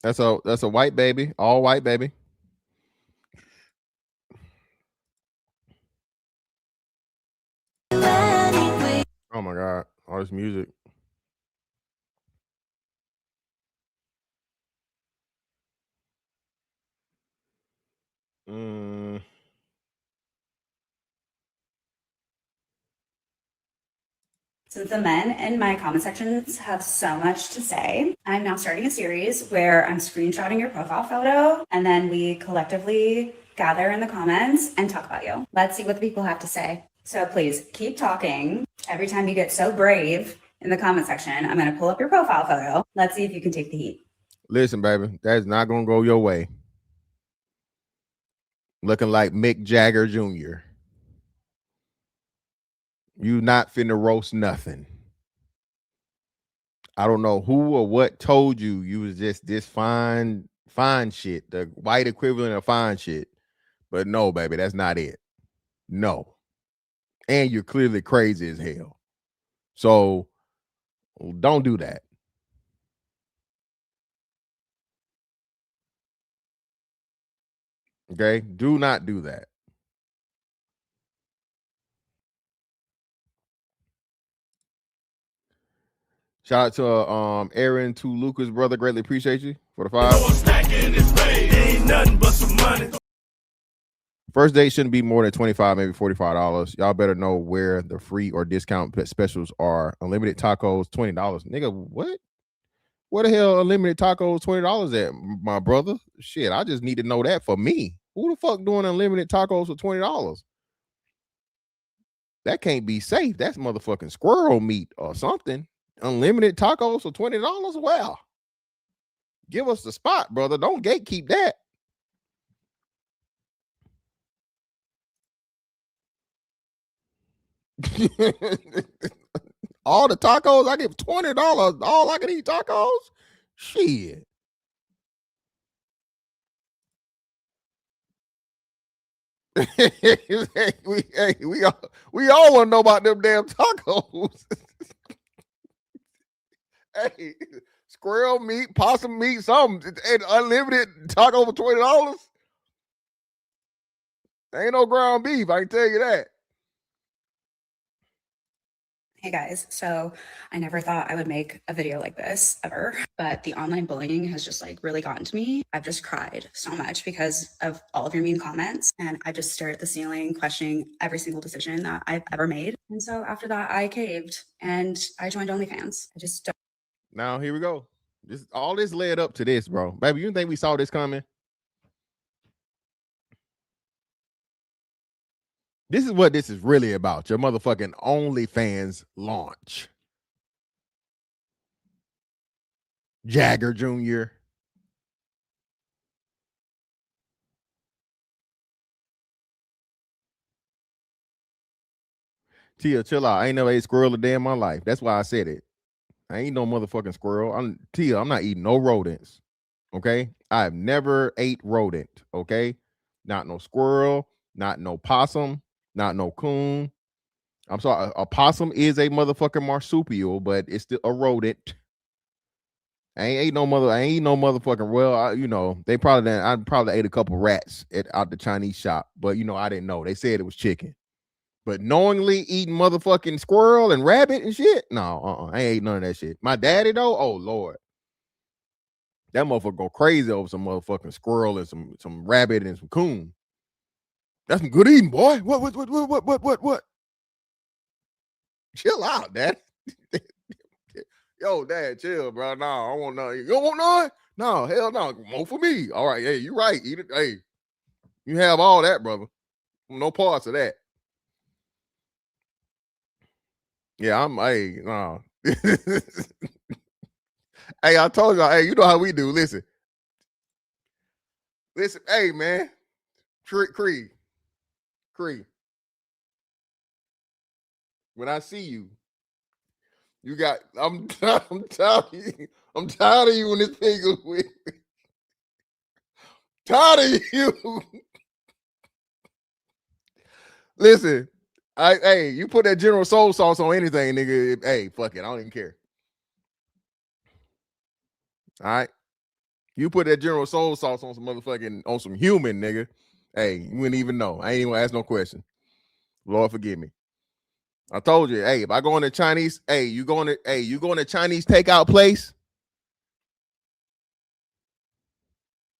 That's a white baby, all white baby. Oh my god, all this music. Since the men in my comment sections have so much to say, I'm now starting a series where I'm screenshotting your profile photo and then we collectively gather in the comments and talk about you. Let's see what the people have to say. So please keep talking. Every time you get so brave in the comment section, I'm going to pull up your profile photo. Let's see if you can take the heat. Listen, baby, that's not going to go your way. Looking like Mick Jagger Jr. You not finna roast nothing. I don't know who or what told you was just this fine shit, the white equivalent of fine shit. But no, baby, that's not it. No. And you're clearly crazy as hell. So don't do that. Okay? Do not do that. Shout out to Aaron, to Lucas, brother. Greatly appreciate you for the 5. Ain't nothing but some money. First date shouldn't be more than $25, maybe $45. Y'all better know where the free or discount specials are. Unlimited tacos, $20. Nigga, what? Where the hell unlimited tacos $20 at, my brother? Shit, I just need to know that for me. Who the fuck doing unlimited tacos for $20? That can't be safe. That's motherfucking squirrel meat or something. Unlimited tacos for $20? Wow. Give us the spot, brother. Don't gatekeep that. All the tacos, I give $20. All I can eat tacos? Shit. we all want to know about them damn tacos. Hey, squirrel meat, possum meat, something, and unlimited taco for $20. Ain't no ground beef, I can tell you that. Hey guys, so I never thought I would make a video like this ever, but the online bullying has just like really gotten to me. I've just cried so much because of all of your mean comments, and I just stared at the ceiling questioning every single decision that I've ever made. And so after that, I caved and I joined OnlyFans. I just don't. Now here we go. All this led up to this, bro. Baby, you think we saw this coming? This is what this is really about. Your motherfucking OnlyFans launch. Jagger Jr. Tia, chill out. I ain't never ate squirrel a day in my life. That's why I said it. I ain't no motherfucking squirrel. Tia, I'm not eating no rodents. Okay? I've never ate rodent. Okay? Not no squirrel, not no possum, not no coon. I'm sorry, a possum is a motherfucking marsupial, but it's still a rodent. I ain't no motherfucking. Well, I probably ate a couple rats out the Chinese shop, but I didn't know. They said it was chicken, but knowingly eating motherfucking squirrel and rabbit and shit, no, I ain't ate none of that shit. My daddy though, oh Lord, that motherfucker go crazy over some motherfucking squirrel and some rabbit and some coon. That's some good eating, boy. What? Chill out, Dad. Yo, Dad, chill, bro. No, I want none. You don't want none? No, hell no. More for me. All right, hey, you right. Eat it. Hey, you have all that, brother. No parts of that. Yeah, no. Hey, I told y'all, hey, you know how we do. Listen, hey, man. Cree. When I see you, you got, I'm tired of you in this finger with. Tired of you. Listen, hey, you put that General Soul sauce on anything, nigga. Hey, fuck it. I don't even care. All right. You put that General Soul sauce on some human, nigga. Hey, you wouldn't even know. I ain't even ask no question. Lord forgive me. I told you, hey, if I go in the Chinese, you going to Chinese takeout place?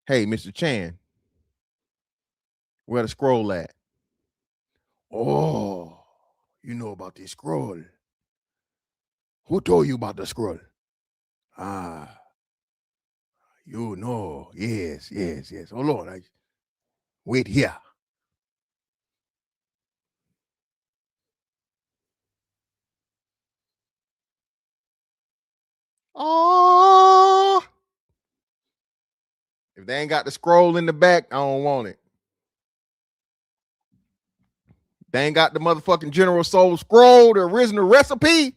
Hey, Mr. Chan, where the scroll at? Oh, you know about the scroll. Who told you about the scroll? Ah, you know. Yes. Hold on. Wait here. Oh, if they ain't got the scroll in the back, I don't want it. They ain't got the motherfucking General Soul scroll, the original recipe.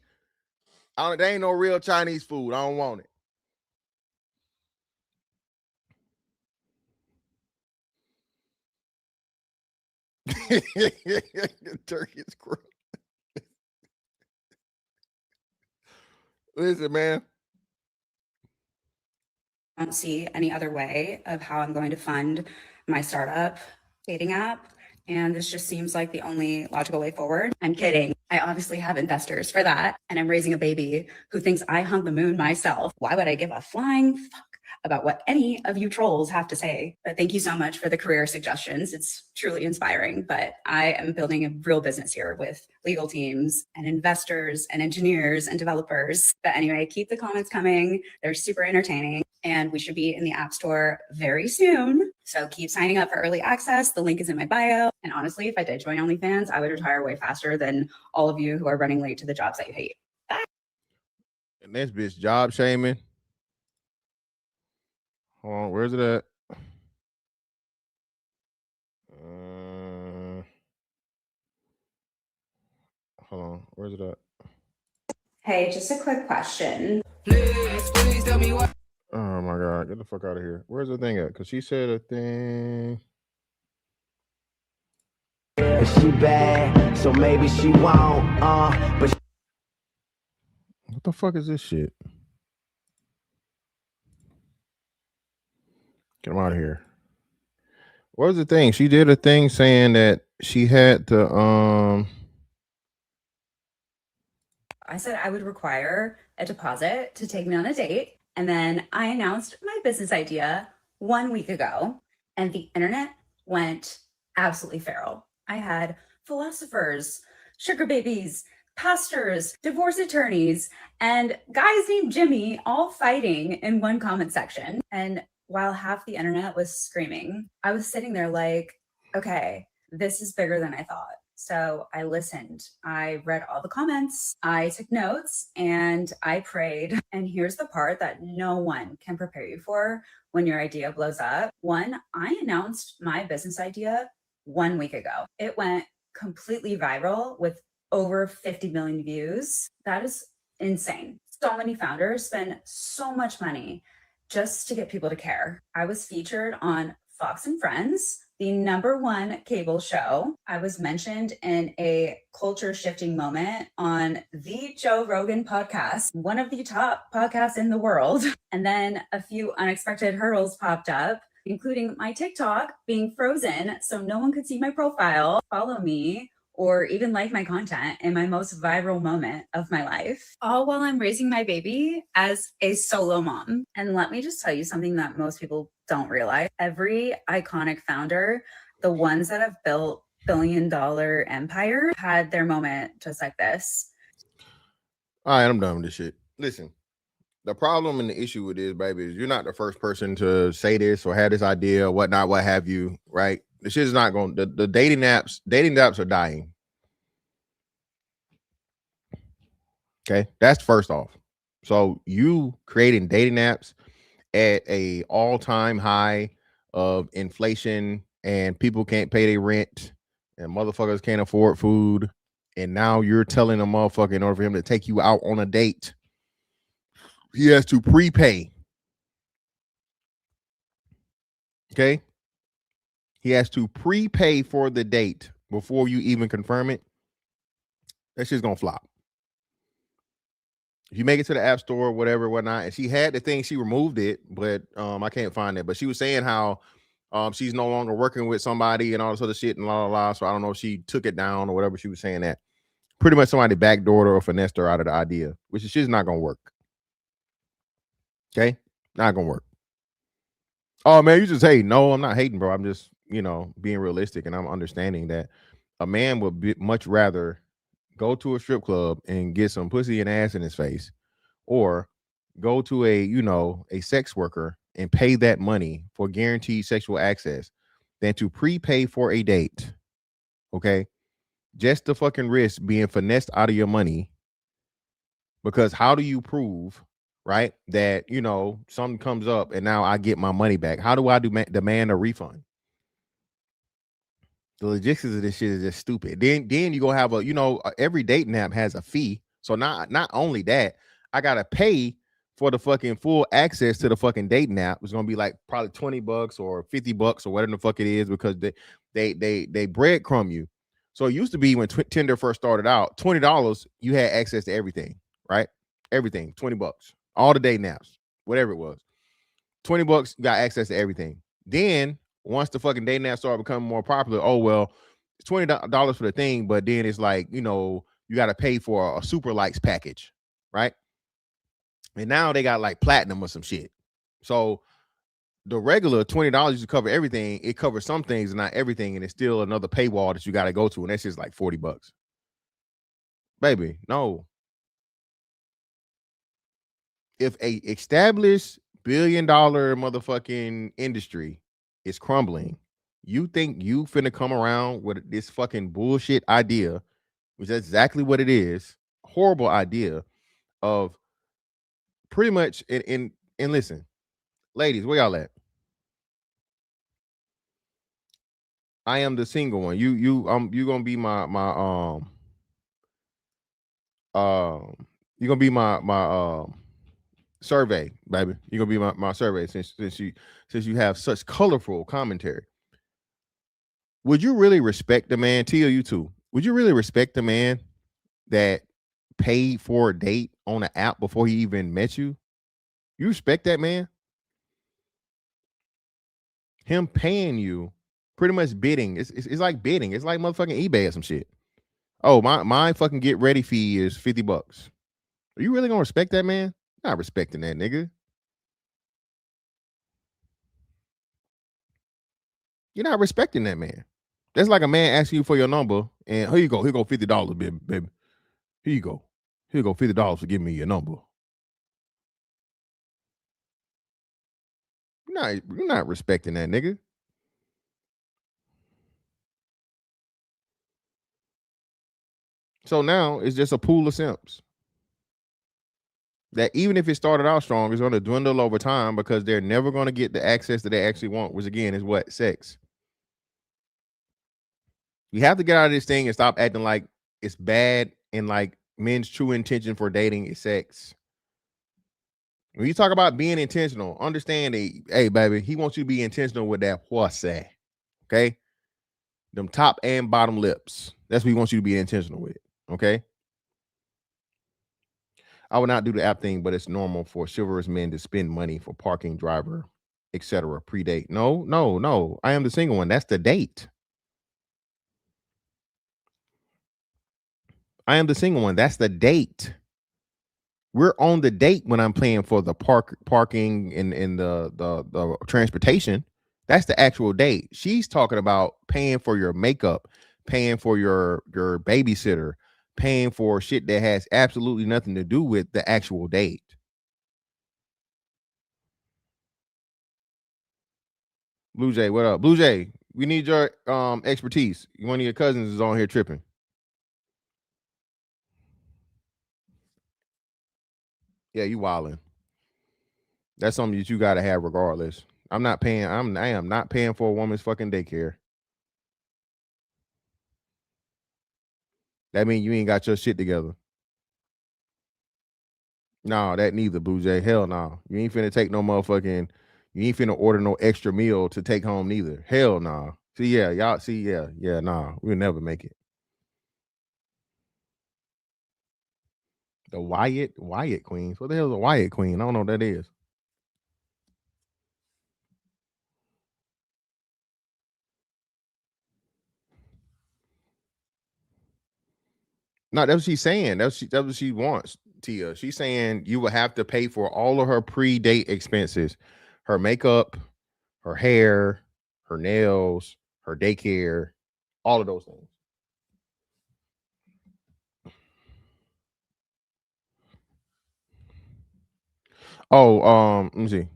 They ain't no real Chinese food. I don't want it. Turkey scroll. Listen, man. I don't see any other way of how I'm going to fund my startup dating app. And this just seems like the only logical way forward. I'm kidding. I obviously have investors for that. And I'm raising a baby who thinks I hung the moon myself. Why would I give a flying fuck about what any of you trolls have to say? But thank you so much for the career suggestions. It's truly inspiring. But I am building a real business here with legal teams and investors and engineers and developers. But anyway, keep the comments coming. They're super entertaining. And we should be in the App Store very soon. So keep signing up for early access. The link is in my bio. And honestly, if I did join OnlyFans, I would retire way faster than all of you who are running late to the jobs that you hate. Bye. And this bitch job shaming. Hold on, where's it at? Hold on, where's it at? Hey, just a quick question. Please tell me what. Oh my God, get the fuck out of here. Where's the thing at? Because she said a thing. She bad, so maybe she won't. But What the fuck is this shit? Get him out of here. What was the thing? She did a thing saying that she had to I said I would require a deposit to take me on a date. And then I announced my business idea 1 week ago, and the internet went absolutely feral. I had philosophers, sugar babies, pastors, divorce attorneys, and guys named Jimmy all fighting in one comment section. And while half the internet was screaming, I was sitting there like, okay, this is bigger than I thought. So I listened. I read all the comments. I took notes and I prayed. And here's the part that no one can prepare you for when your idea blows up. One, I announced my business idea 1 week ago. It went completely viral with over 50 million views. That is insane. So many founders spend so much money just to get people to care. I was featured on Fox and Friends, the #1 cable show. I was mentioned in a culture shifting moment on the Joe Rogan podcast, one of the top podcasts in the world. And then a few unexpected hurdles popped up, including my TikTok being frozen so no one could see my profile, follow me, or even like my content in my most viral moment of my life, all while I'm raising my baby as a solo mom. And let me just tell you something that most people don't realize. Every iconic founder, the ones that have built billion-dollar empires, had their moment just like this. All right, I'm done with this shit. Listen, the problem and the issue with this, baby, is you're not the first person to say this or have this idea or whatnot, what have you, right? The shit is not going. The dating apps are dying. Okay, that's first off. So you creating dating apps at a all-time high of inflation, and people can't pay their rent, and motherfuckers can't afford food, and now you're telling a motherfucker in order for him to take you out on a date, he has to prepay. Okay, he has to prepay for the date before you even confirm it. That shit's gonna flop. If you make it to the app store, whatever, whatnot, and she had the thing, she removed it, but I can't find it. But she was saying how she's no longer working with somebody and all this other shit and la la la. So I don't know if she took it down or whatever she was saying that. Pretty much somebody backdoored her or finessed her out of the idea, which is shit's not gonna work. Okay, not gonna work. Oh man, you just hate. No, I'm not hating, bro. I'm just being realistic, and I'm understanding that a man would much rather go to a strip club and get some pussy and ass in his face, or go to a sex worker and pay that money for guaranteed sexual access than to prepay for a date. Okay, just the fucking risk being finessed out of your money, because how do you prove, right, that something comes up and now I get my money back? How do I demand a refund? The logistics of this shit is just stupid. Then you gonna have every dating app has a fee. So not only that, I gotta pay for the fucking full access to the fucking dating app. It's gonna be like probably $20 or $50 or whatever the fuck it is, because they breadcrumb you. So it used to be when Tinder first started out, $20 you had access to everything, right? Everything, $20, all the dating apps, whatever it was. $20 you got access to everything. Then once the fucking dating app started becoming more popular, oh well, it's $20 for the thing, but then it's like, you got to pay for a super likes package, right? And now they got like platinum or some shit. So the regular $20 to cover everything, it covers some things and not everything, and it's still another paywall that you got to go to, and that's just like $40. Baby, no. If a established billion-dollar motherfucking industry is crumbling, you think you finna come around with this fucking bullshit idea, which is exactly what it is, horrible idea of pretty much and listen, ladies, where y'all at? I am the single one. You gonna be you gonna be my survey, baby. You're gonna be my survey since you have such colorful commentary. Would you really respect the man, Tia, you too? Would you really respect the man that paid for a date on an app before he even met you? You respect that man? Him paying you, pretty much bidding. It's like bidding. It's like motherfucking eBay or some shit. Oh, my fucking get ready fee is $50. Are you really gonna respect that man? Not respecting that nigga. You're not respecting that man. That's like a man asking you for your number, and here you go $50, baby. Here you go. Here you go $50 for giving me your number. You're not respecting that nigga. So now it's just a pool of simps that even if it started out strong, it's going to dwindle over time because they're never going to get the access that they actually want, which again is what? Sex. You have to get out of this thing and stop acting like it's bad and like men's true intention for dating is sex. When you talk about being intentional, understand that, hey, baby, he wants you to be intentional with that pussy. Okay? Them top and bottom lips. That's what he wants you to be intentional with. Okay? I would not do the app thing, but it's normal for chivalrous men to spend money for parking, driver, etc. Pre-date. No. I am the single one. That's the date. I am the single one. That's the date. We're on the date when I'm paying for the parking and the transportation. That's the actual date. She's talking about paying for your makeup, paying for your babysitter, paying for shit that has absolutely nothing to do with the actual date. Blue Jay, what up? Blue Jay, we need your expertise. One of your cousins is on here tripping. Yeah, you wilding. That's something that you gotta have regardless. I am not paying for a woman's fucking daycare. That means you ain't got your shit together. No, that neither, Blue Jay. Hell no. You ain't finna take no motherfucking, you ain't finna order no extra meal to take home neither. Hell no. See, yeah, y'all see, yeah, nah. We'll never make it. The Wyatt Queens. What the hell is a Wyatt Queen? I don't know what that is. No, that's what she's saying. That's what she wants, Tia. She's saying you will have to pay for all of her pre-date expenses, her makeup, her hair, her nails, her daycare, all of those things. Oh, let me see.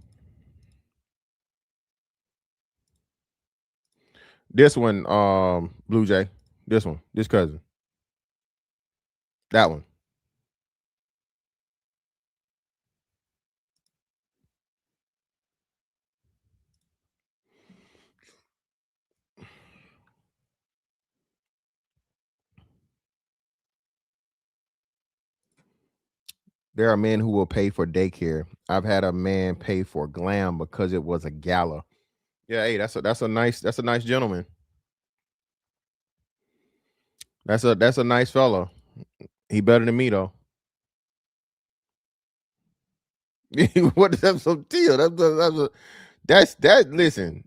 This one, Blue Jay. This one, this cousin. That one. There are men who will pay for daycare. I've had a man pay for glam because it was a gala. Yeah, hey, that's a nice gentleman. That's a nice fella. He better than me though. What is that? So Tia, that's that. Listen,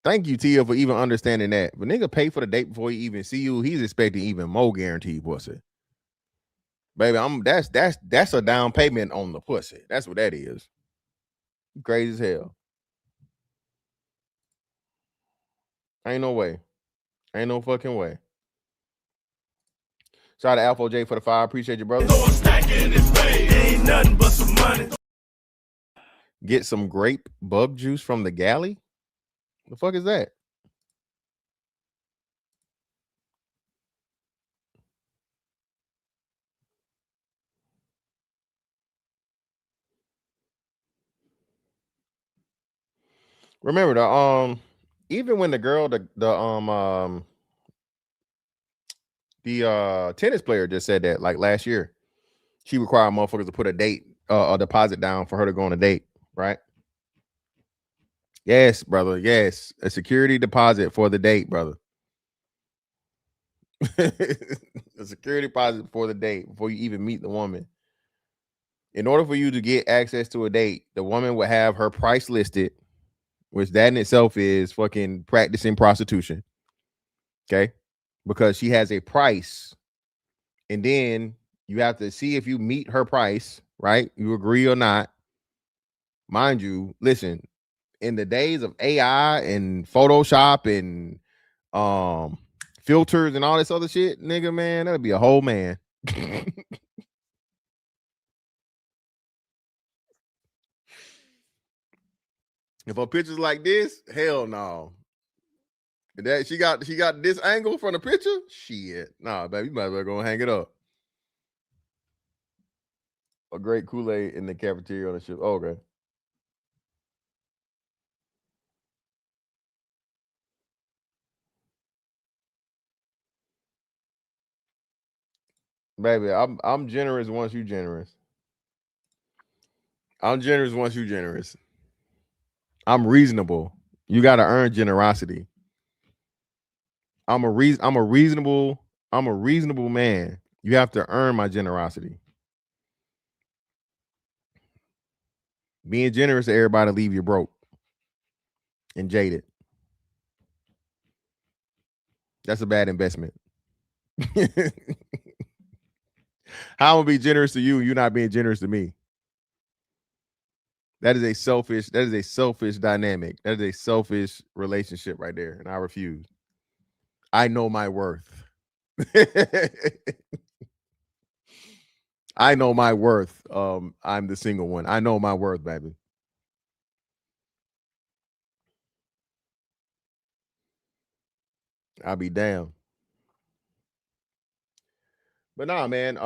thank you, Tia, for even understanding that. But nigga pay for the date before he even see you. He's expecting even more guaranteed pussy. Baby, that's a down payment on the pussy. That's what that is. Crazy as hell. Ain't no way. Ain't no fucking way. Shout out to Alpha J for the 5. Appreciate you, brother. Ain't nothing but some money. Get some grape bug juice from the galley. The fuck is that? Remember the even when the girl the tennis player just said that like last year, she required motherfuckers to put a deposit down for her to go on a date, right? Yes, brother. Yes, a security deposit for the date, brother. A security deposit for the date before you even meet the woman. In order for you to get access to a date, the woman would have her price listed, which that in itself is fucking practicing prostitution. Okay, because she has a price, and then you have to see if you meet her price, right? You agree or not. Mind you, listen, in the days of AI and Photoshop and filters and all this other shit, nigga, man, that'd be a whole man. If her pictures like this, hell no. That she got this angle from the picture? Shit. Nah, baby, you might as well go and hang it up. A great Kool-Aid in the cafeteria on the ship. Oh, okay. Baby, I'm generous once you generous. I'm generous once you generous. I'm reasonable. You gotta earn generosity. I'm a reasonable man. You have to earn my generosity. Being generous to everybody leave you broke and jaded. That's a bad investment. How I'm gonna be generous to you, you're not being generous to me. That is a selfish dynamic. That is a selfish relationship right there. And I refuse. I know my worth. I know my worth. I'm the single one. I know my worth, baby. I'll be damned. But nah, man.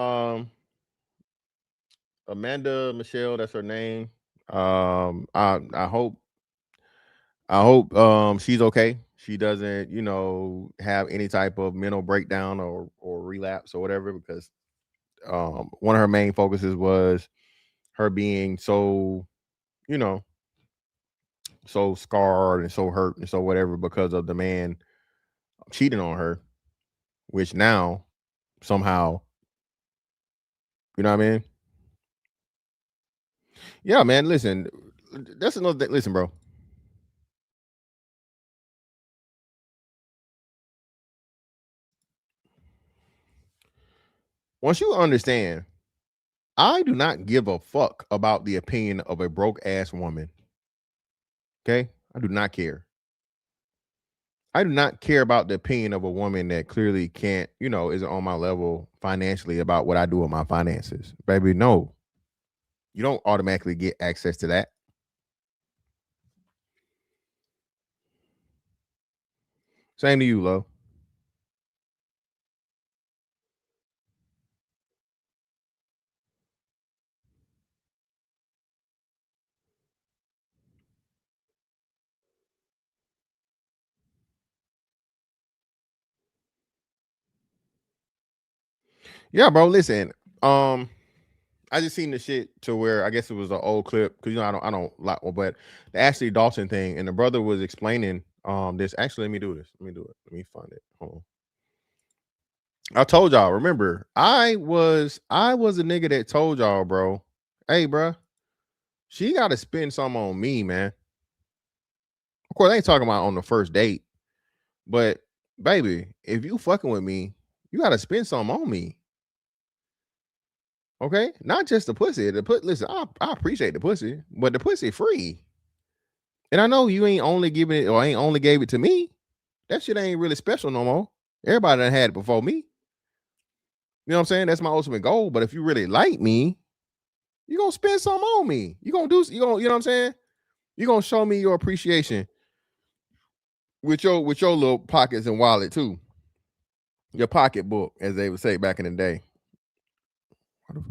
Amanda Michelle, that's her name. I hope she's okay. She doesn't, have any type of mental breakdown or relapse or whatever, because one of her main focuses was her being so, you know, so scarred and so hurt and so whatever because of the man cheating on her, which now somehow, you know what I mean? Yeah, man. Listen, that's another thing. Listen, bro. Once you understand, I do not give a fuck about the opinion of a broke ass woman. Okay? I do not care. I do not care about the opinion of a woman that clearly can't, isn't on my level financially about what I do with my finances. Baby, no. You don't automatically get access to that. Same to you, Lo. Yeah, bro. Listen, I just seen the shit to where I guess it was an old clip because I don't like, but the Ashley Dawson thing, and the brother was explaining this. Actually, let me do this. Let me do it. Let me find it. Hold on. I told y'all. Remember, I was a nigga that told y'all, bro. Hey, bro, she got to spend some on me, man. Of course, I ain't talking about on the first date, but baby, if you fucking with me, you got to spend some on me. Okay, not just the pussy. Listen, I appreciate the pussy, but the pussy free. And I know you ain't only giving it or ain't only gave it to me. That shit ain't really special no more. Everybody done had it before me. You know what I'm saying? That's my ultimate goal. But if you really like me, you gonna spend some on me. You gonna you know what I'm saying? You gonna show me your appreciation with your little pockets and wallet too. Your pocketbook, as they would say back in the day. Let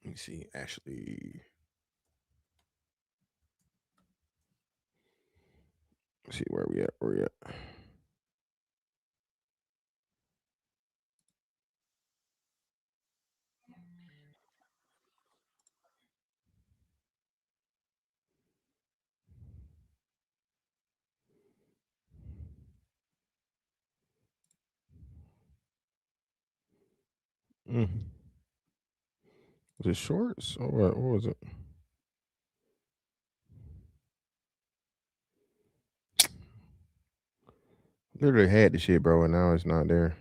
me see, Ashley. Let's see where we at. Where we at? Mm. Was it shorts or what? What was it? Literally had the shit, bro, and now it's not there.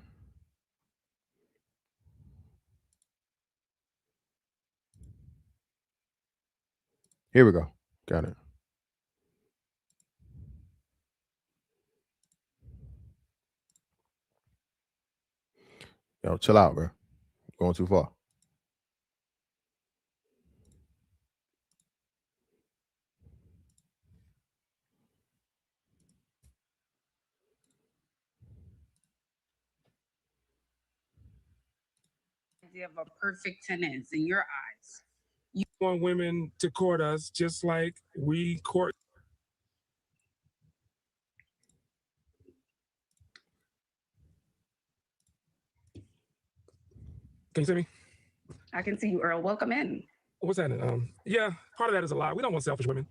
Here we go. Got it. Yo, chill out, bro. Going too far. idea of a perfect 10 is in your eyes. You want women to court us just like we court. Can you see me? I can see you, Earl. Welcome in. What's happening? Yeah, part of that is a lie. We don't want selfish women.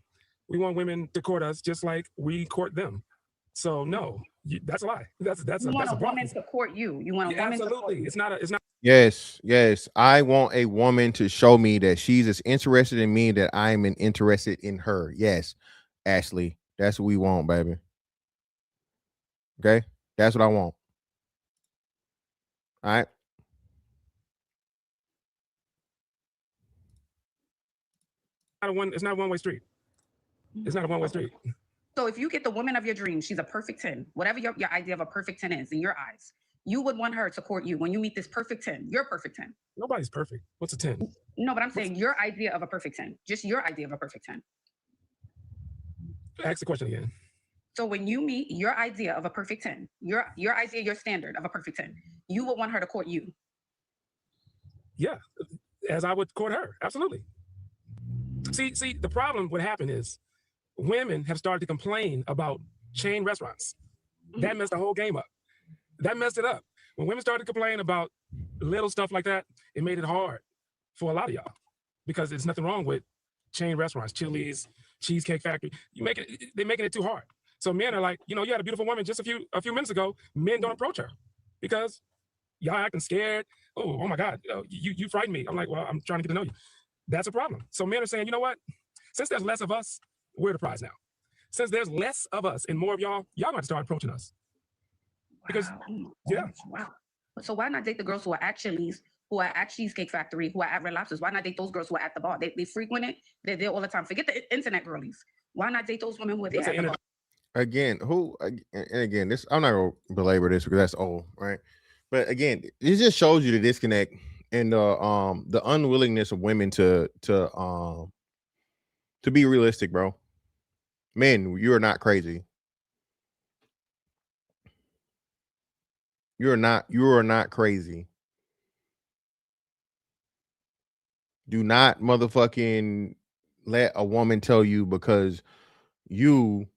We want women to court us just like we court them. So no, that's a lie. That's you want a woman to court you. You want a woman absolutely. to court you. It's not. Yes. I want a woman to show me that she's as interested in me that I'm interested in her. Yes, Ashley, that's what we want, baby. Okay, that's what I want. All right. It's not a one-way street. It's not a one-way street. So if you get the woman of your dreams, she's a perfect 10. Whatever your idea of a perfect 10 is in your eyes, you would want her to court you when you meet this perfect 10. Your perfect 10. Nobody's perfect. What's a 10? No, but I'm saying your idea of a perfect 10. Just your idea of a perfect 10. Ask the question again. So when you meet your idea of a perfect 10, your idea, your standard of a perfect 10, you would want her to court you. Yeah, as I would court her. Absolutely. See, the problem, what happened is women have started to complain about chain restaurants. That messed the whole game up. That messed it up. When women started to complain about little stuff like that, it made it hard for a lot of y'all because there's nothing wrong with chain restaurants, Chili's, Cheesecake Factory. They're making it too hard. So men are like, you had a beautiful woman just a few minutes ago. Men don't approach her because y'all acting scared. Oh my God, you frightened me. I'm like, well, I'm trying to get to know you. That's a problem. So men are saying, you know what? Since there's less of us, we're the prize now. Since there's less of us and more of y'all got to start approaching us. Because, Wow. So why not date the girls who are at Chili's, who are at Cheesecake Factory, who are at Red Lobsters? Why not date those girls who are at the bar? They frequent it. They're there all the time. Forget the internet girlies. Why not date those women who are there at the bar? Again, this, I'm not gonna belabor this because that's old, right? But again, it just shows you the disconnect and the unwillingness of women to be realistic, bro. Men, you are not crazy. You are not crazy. Do not motherfucking let a woman tell you because you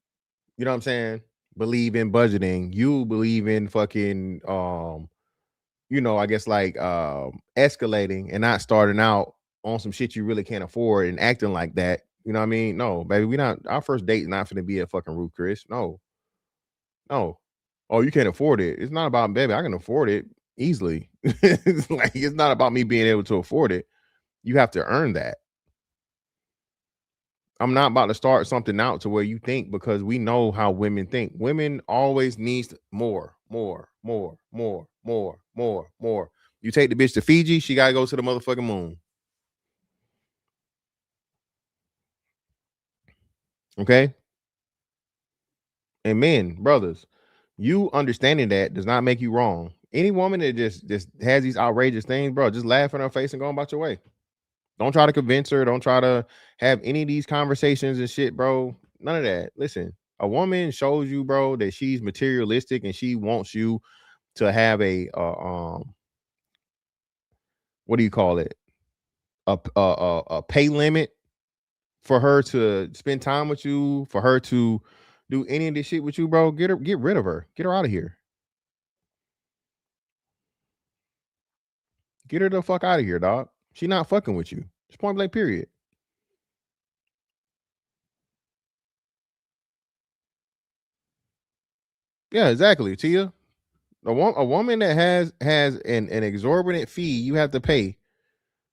know what I'm saying, believe in budgeting, you believe in fucking I guess like escalating and not starting out on some shit you really can't afford and acting like that. You know what I mean? No, baby, our first date is not gonna be a fucking Ruth Chris. No. Oh, you can't afford it. It's not about, baby, I can afford it easily. It's not about me being able to afford it. You have to earn that. I'm not about to start something out to where you think, because we know how women think. Women always needs more. You take the bitch to Fiji, she gotta go to the motherfucking moon. Okay? And men, brothers, you understanding that does not make you wrong. Any woman that just has these outrageous things, bro, just laugh in her face and go about your way. Don't try to convince her. Don't try to have any of these conversations and shit, bro. None of that. Listen, a woman shows you, bro, that she's materialistic and she wants you to have a what do you call it? A pay limit for her to spend time with you, for her to do any of this shit with you, bro. Get rid of her. Get her out of here. Get her the fuck out of here, dog. She not fucking with you. It's point blank, period. Yeah, exactly, Tia. A woman that has an exorbitant fee you have to pay,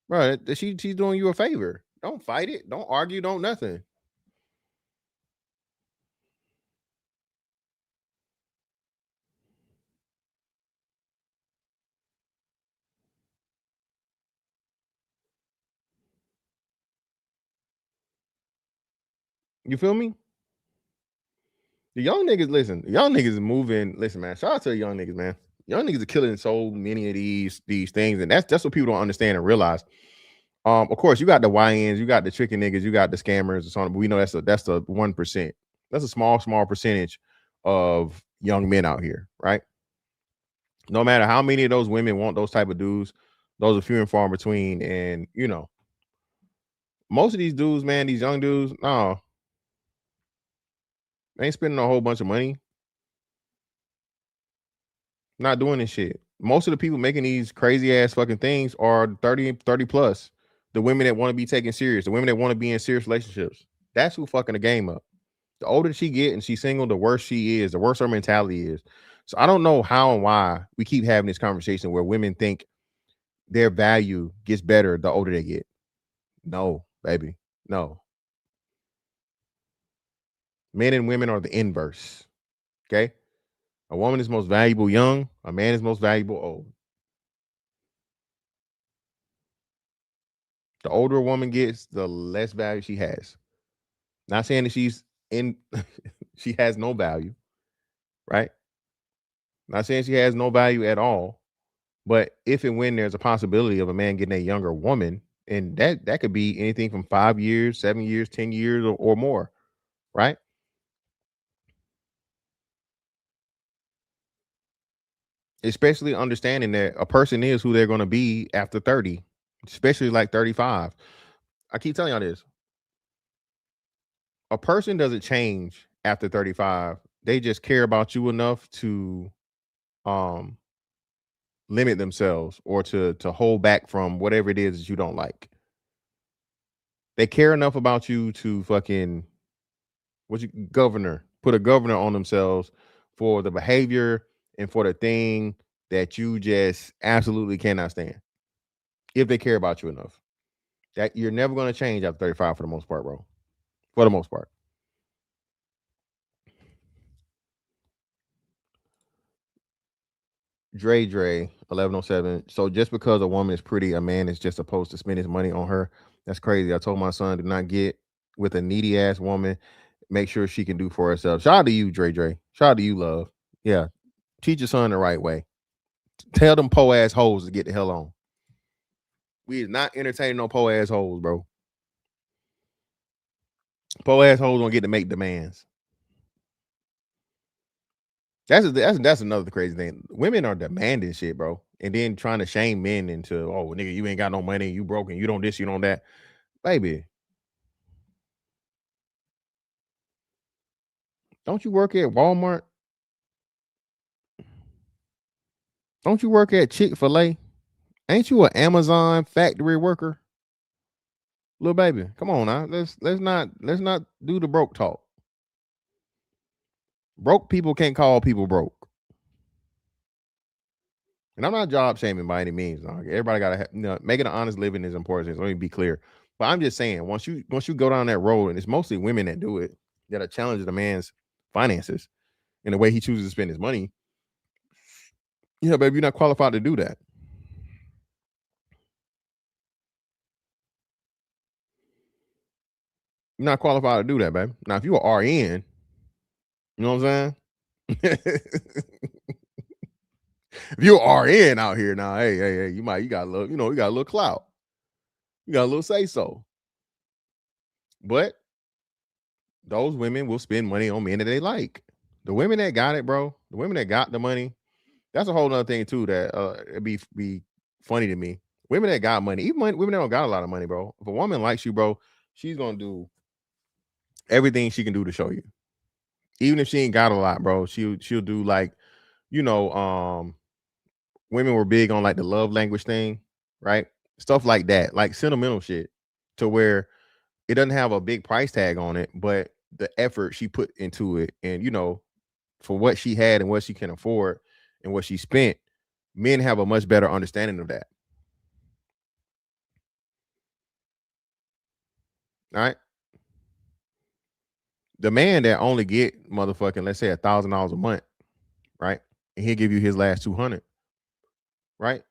bro. She's doing you a favor. Don't fight it. Don't argue. Don't nothing. You feel me? The young niggas, listen. The young niggas is moving. Listen, man. Shout out to the young niggas, man. Young niggas are killing so many of these things, and that's what people don't understand and realize. Of course, you got the YNs, you got the chicken niggas, you got the scammers and so on. But we know that's the 1%. That's a small percentage of young men out here, right? No matter how many of those women want those type of dudes, those are few and far between. And you know, most of these dudes, man, these young dudes, no, they ain't spending a whole bunch of money. Not doing this shit. Most of the people making these crazy ass fucking things are 30 plus. The women that want to be taken serious, the women that want to be in serious relationships. That's who fucking the game up. The older she get and she's single, the worse she is, the worse her mentality is. So I don't know how and why we keep having this conversation where women think their value gets better the older they get. No, baby. No. Men and women are the inverse. Okay. A woman is most valuable young, a man is most valuable old. The older a woman gets, the less value she has. Not saying that she's in she has no value, right? Not saying she has no value at all. But if and when there's a possibility of a man getting a younger woman, and that could be anything from 5 years, 7 years, 10 years or more, right? Especially understanding that a person is who they're going to be after 30, especially like 35. I keep telling y'all this. A person doesn't change after 35. They just care about you enough to um limit themselves or to hold back from whatever it is that you don't like. They care enough about you to fucking put a governor on themselves for the behavior and for the thing that you just absolutely cannot stand. If they care about you enough. That you're never going to change after 35 for the most part, bro. For the most part. Dre 1107. So just because a woman is pretty, a man is just supposed to spend his money on her. That's crazy. I told my son, do not get with a needy ass woman. Make sure she can do for herself. Shout out to you, Dre. Shout out to you, love. Yeah. Teach your son the right way. Tell them po ass hoes to get the hell on. We is not entertaining no po ass hoes, bro. Po ass hoes don't get to make demands. That's another crazy thing. Women are demanding shit, bro, and then trying to shame men into, oh nigga, you ain't got no money, you broken, you don't this, you don't that, baby. Don't you work at Walmart? Don't you work at Chick-fil-A? Ain't you an Amazon factory worker? Little baby, come on now. Let's not do the broke talk. Broke people can't call people broke. And I'm not job shaming by any means. Everybody gotta making an honest living is important. So let me be clear. But I'm just saying, once you go down that road, and it's mostly women that do it, that are challenging a man's finances and the way he chooses to spend his money. Yeah, baby, you're not qualified to do that. You're not qualified to do that, baby. Now, if you're an RN, you know what I'm saying? If you're RN out here now, hey, you got a little, you got a little clout. You got a little say so. But those women will spend money on men that they like. The women that got it, bro, the women that got the money, that's a whole nother thing too that it'd be funny to me. Women that got money, even women that don't got a lot of money, bro. If a woman likes you, bro, she's gonna do everything she can do to show you. Even if she ain't got a lot, bro, she'll do like, women were big on like the love language thing, right? Stuff like that, like sentimental shit, to where it doesn't have a big price tag on it, but the effort she put into it, and for what she had and what she can afford and what she spent, men have a much better understanding of that. All right. The man that only get motherfucking, let's say $1,000 a month, right? And he'll give you his last 200, right?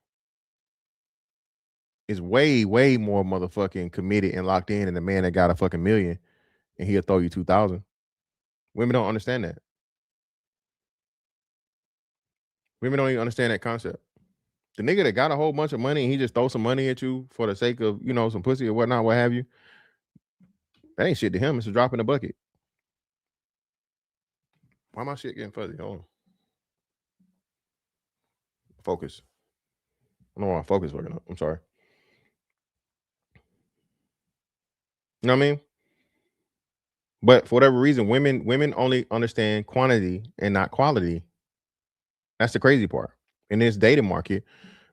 Is way, way more motherfucking committed and locked in than the man that got a fucking million and he'll throw you 2,000. Women don't understand that. Women don't even understand that concept. The nigga that got a whole bunch of money and he just throw some money at you for the sake of, some pussy or whatnot, what have you, that ain't shit to him. It's a drop in the bucket. Why my shit getting fuzzy? Hold on. Focus. I don't know why my focus working up. I'm sorry. You know what I mean? But for whatever reason, women only understand quantity and not quality. That's the crazy part. In this dating market,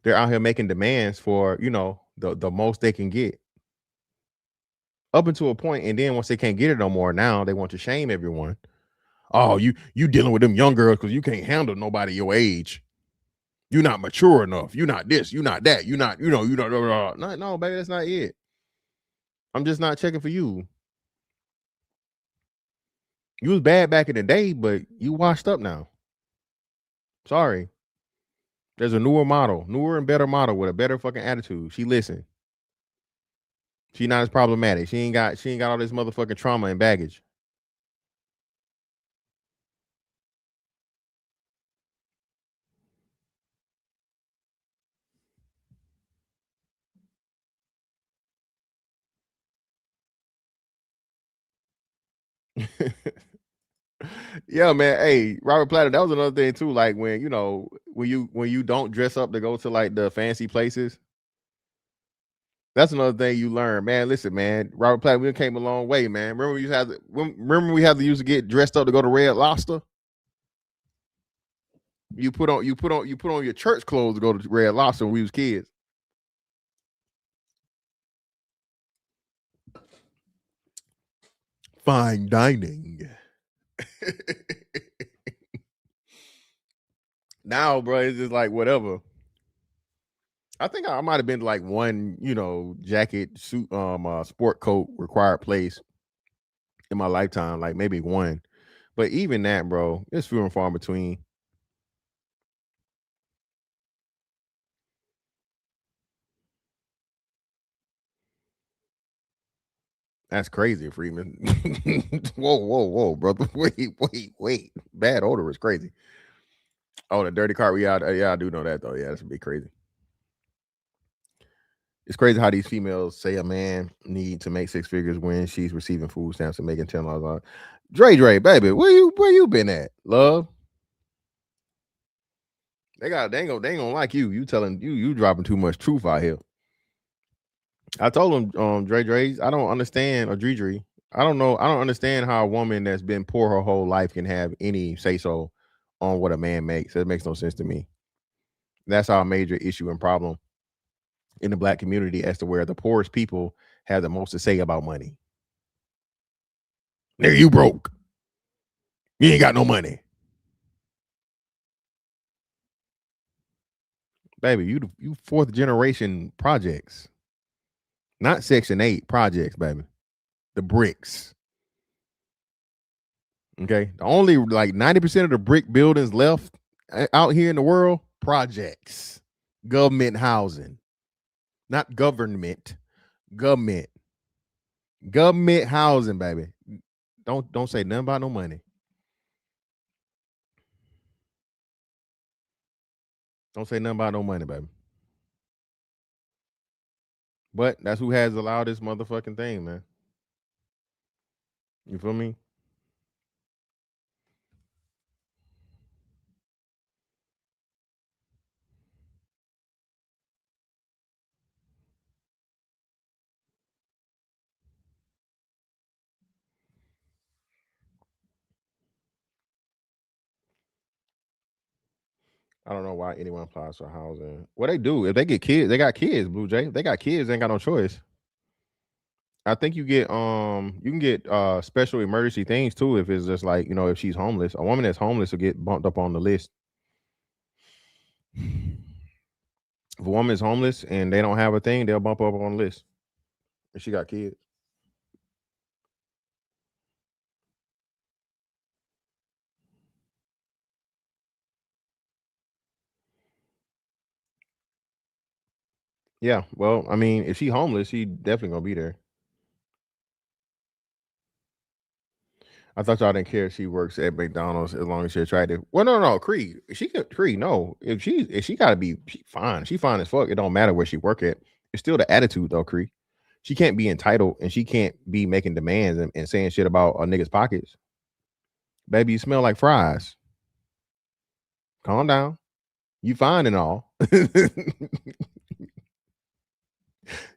they're out here making demands for, you know, the most they can get. Up until a point, and then once they can't get it no more, now they want to shame everyone. Oh, you dealing with them young girls because you can't handle nobody your age. You're not mature enough. You're not this. You're not that. You're not, you know, you don't. No, baby, that's not it. I'm just not checking for you. You was bad back in the day, but you washed up now. Sorry. There's a newer and better model with a better fucking attitude. She listen. She not as problematic. She ain't got all this motherfucking trauma and baggage. Yeah, man. Hey, Robert Platter, that was another thing too. Like when, you know, when you don't dress up to go to like the fancy places. That's another thing you learn, man. Listen, man, Robert Platter, we came a long way, man. Remember we had to used to get dressed up to go to Red Lobster? You put on your church clothes to go to Red Lobster when we was kids. Fine dining. Now, bro, it's just like whatever. I think I might have been to like one, you know, jacket, suit, sport coat required place in my lifetime, like maybe one. But even that, bro, it's few and far between. That's crazy, Freeman. whoa, brother. Wait. Bad odor is crazy. Oh, the dirty car. Yeah, I do know that though. Yeah, that's a bit crazy. It's crazy how these females say a man need to make six figures when she's receiving food stamps and making $10. Dre, baby, where you been at, love? They ain't gonna like you. You telling you dropping too much truth out here. I told him, Dre, I don't understand, or Dre, I don't understand how a woman that's been poor her whole life can have any say so on what a man makes. That makes no sense to me. That's our major issue and problem in the black community, as to where the poorest people have the most to say about money. Nigga, you broke. You ain't got no money. Baby, you fourth generation projects. Not Section 8 projects, baby. The bricks. Okay. The only like 90% of the brick buildings left out here in the world, projects. Government housing. Not government. Government. Government housing, baby. Don't say nothing about no money. Don't say nothing about no money, baby. But that's who has allowed this motherfucking thing, man. You feel me? I don't know why anyone applies for housing. What they do, if they get kids, they got kids, Blue Jay. If they got kids, they ain't got no choice. I think you can get special emergency things too, if it's just like, you know, if she's homeless. A woman that's homeless will get bumped up on the list. If a woman is homeless and they don't have a thing, they'll bump up on the list. If she got kids. Yeah, well, I mean, if she homeless, she definitely gonna be there. I thought y'all didn't care if she works at McDonald's as long as she's attractive. Well, no, Creed. She could Creed. No, if she gotta be fine. She fine as fuck. It don't matter where she work at. It's still the attitude though, Creed. She can't be entitled and she can't be making demands and saying shit about a nigga's pockets. Baby, you smell like fries. Calm down. You fine and all.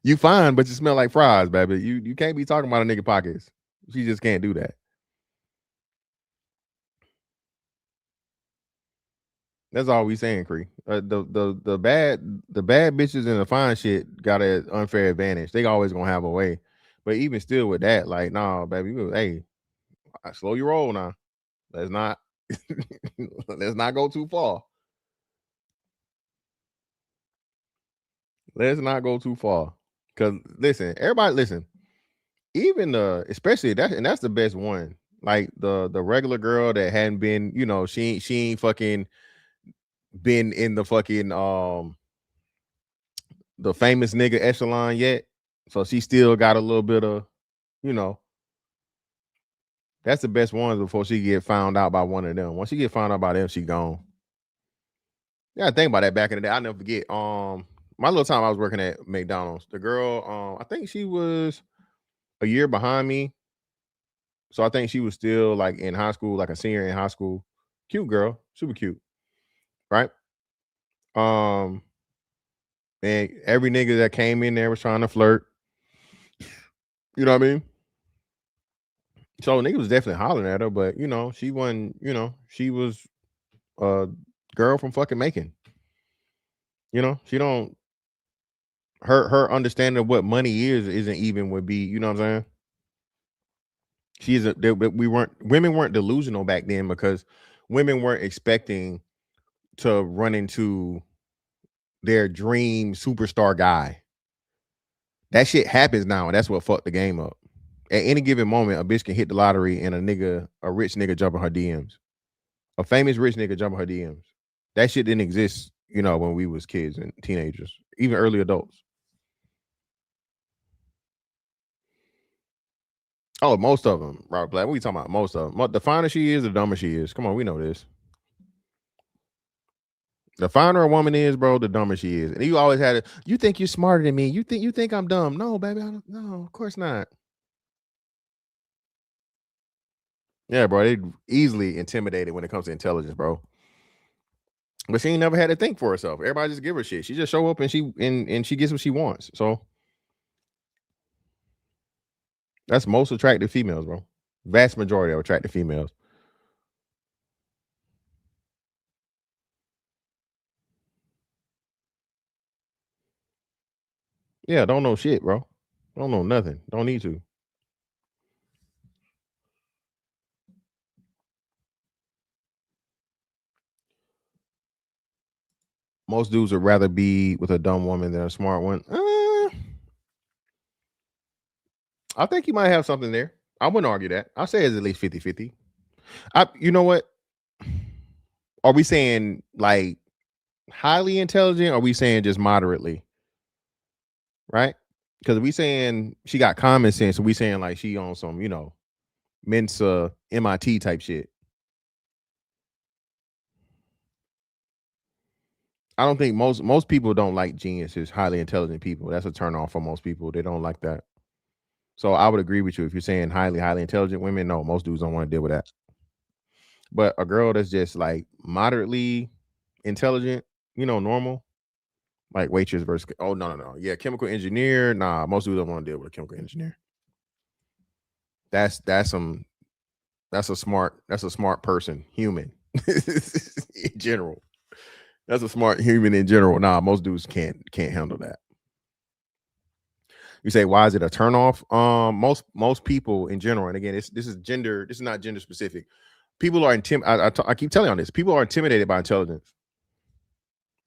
You fine, but you smell like fries, baby. You can't be talking about a nigga pockets. She just can't do that. That's all we saying, Cree. The bad bitches and the fine shit got an unfair advantage. They always gonna have a way. But even still with that, like, nah, baby, hey, slow your roll now. Let's not let's not go too far. Let's not go too far. Cause listen, everybody listen. Even especially that's the best one. Like the regular girl that hadn't been, she ain't fucking been in the fucking the famous nigga echelon yet. So she still got a little bit of, that's the best ones before she get found out by one of them. Once she get found out by them, she gone. Yeah, think about that back in the day. I'll never forget. My little time I was working at McDonald's, the girl, I think she was a year behind me. So I think she was still like in high school, like a senior in high school. Cute girl, super cute. Right? And every nigga that came in there was trying to flirt. You know what I mean? So nigga was definitely hollering at her, but she wasn't, she was a girl from fucking Macon. She don't her understanding of what money isn't even would be, you know what I'm saying? Women weren't delusional back then because women weren't expecting to run into their dream superstar guy. That shit happens now, and that's what fucked the game up. At any given moment, a bitch can hit the lottery and a rich nigga jumping her DMs. A famous rich nigga jumping her DMs. That shit didn't exist, when we was kids and teenagers, even early adults. Oh, most of them, Robert Black. What are we talking about? Most of them. The finer she is, the dumber she is. Come on, we know this. The finer a woman is, bro, the dumber she is. And you always had it. You think you're smarter than me. You think I'm dumb. No, baby. No, of course not. Yeah, bro. They easily intimidated when it comes to intelligence, bro. But she ain't never had to think for herself. Everybody just give her shit. She just show up and she gets what she wants. So that's most attractive females, bro. Vast majority of attractive females. Yeah, don't know shit, bro. Don't know nothing. Don't need to. Most dudes would rather be with a dumb woman than a smart one. I think you might have something there. I wouldn't argue that. I'll say it's at least 50-50. You know what? Are we saying like highly intelligent? Or are we saying just moderately? Right? Because we saying she got common sense, and we saying like she on some, Mensa MIT type shit. I don't think most people don't like geniuses, highly intelligent people. That's a turn off for most people. They don't like that. So I would agree with you if you're saying highly intelligent women. No, most dudes don't want to deal with that. But a girl that's just like moderately intelligent, normal, like waitress versus no. Yeah, chemical engineer. Nah, most dudes don't want to deal with a chemical engineer. That's a smart person, human in general. That's a smart human in general. Nah, most dudes can't handle that. You say, why is it a turnoff? Most people in general, and again, this is not gender specific. People are I keep telling you on this. People are intimidated by intelligence.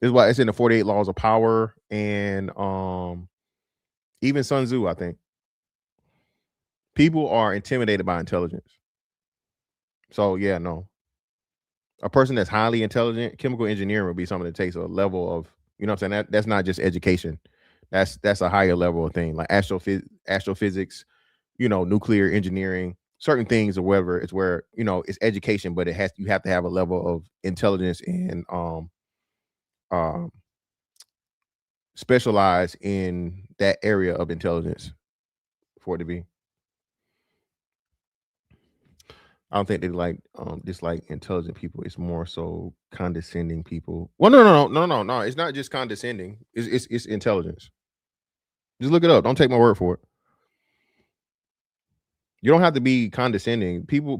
This is why it's in the 48 Laws of Power and even Sun Tzu, I think. People are intimidated by intelligence. So yeah, no. A person that's highly intelligent, chemical engineering would be something that takes a level of, what I'm saying? That's not just education. That's a higher level of thing, like astrophysics, nuclear engineering, certain things or whatever. It's where, it's education, but you have to have a level of intelligence and specialize in that area of intelligence for it to be. I don't think they dislike intelligent people. It's more so condescending people. Well, no. It's not just condescending. It's intelligence. Just look it up. Don't take my word for it. You don't have to be condescending. People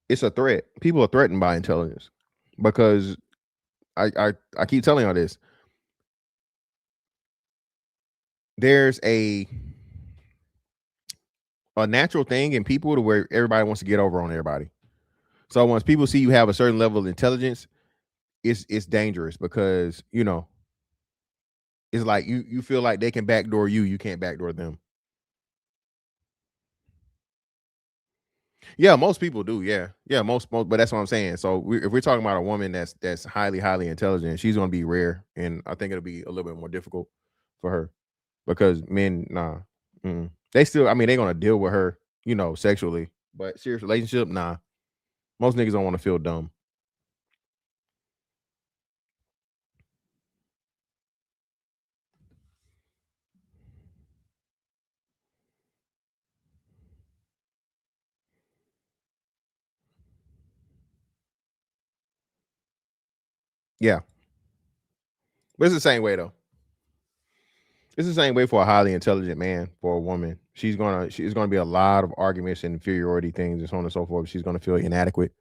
it's a threat. People are threatened by intelligence because I keep telling y'all this. There's a natural thing in people to where everybody wants to get over on everybody. So once people see you have a certain level of intelligence, it's dangerous because it's like you feel like they can backdoor you can't backdoor them. Yeah, most people do. Yeah, most, but that's what I'm saying. So if we're talking about a woman that's highly intelligent, she's going to be rare, and I think it'll be a little bit more difficult for her because men, nah, they still. I mean, they're going to deal with her, sexually, but serious relationship, nah. Most niggas don't want to feel dumb. Yeah, but it's the same way though. It's the same way for a highly intelligent man, for a woman. She's gonna be a lot of arguments and inferiority things and so on and so forth. She's gonna feel inadequate,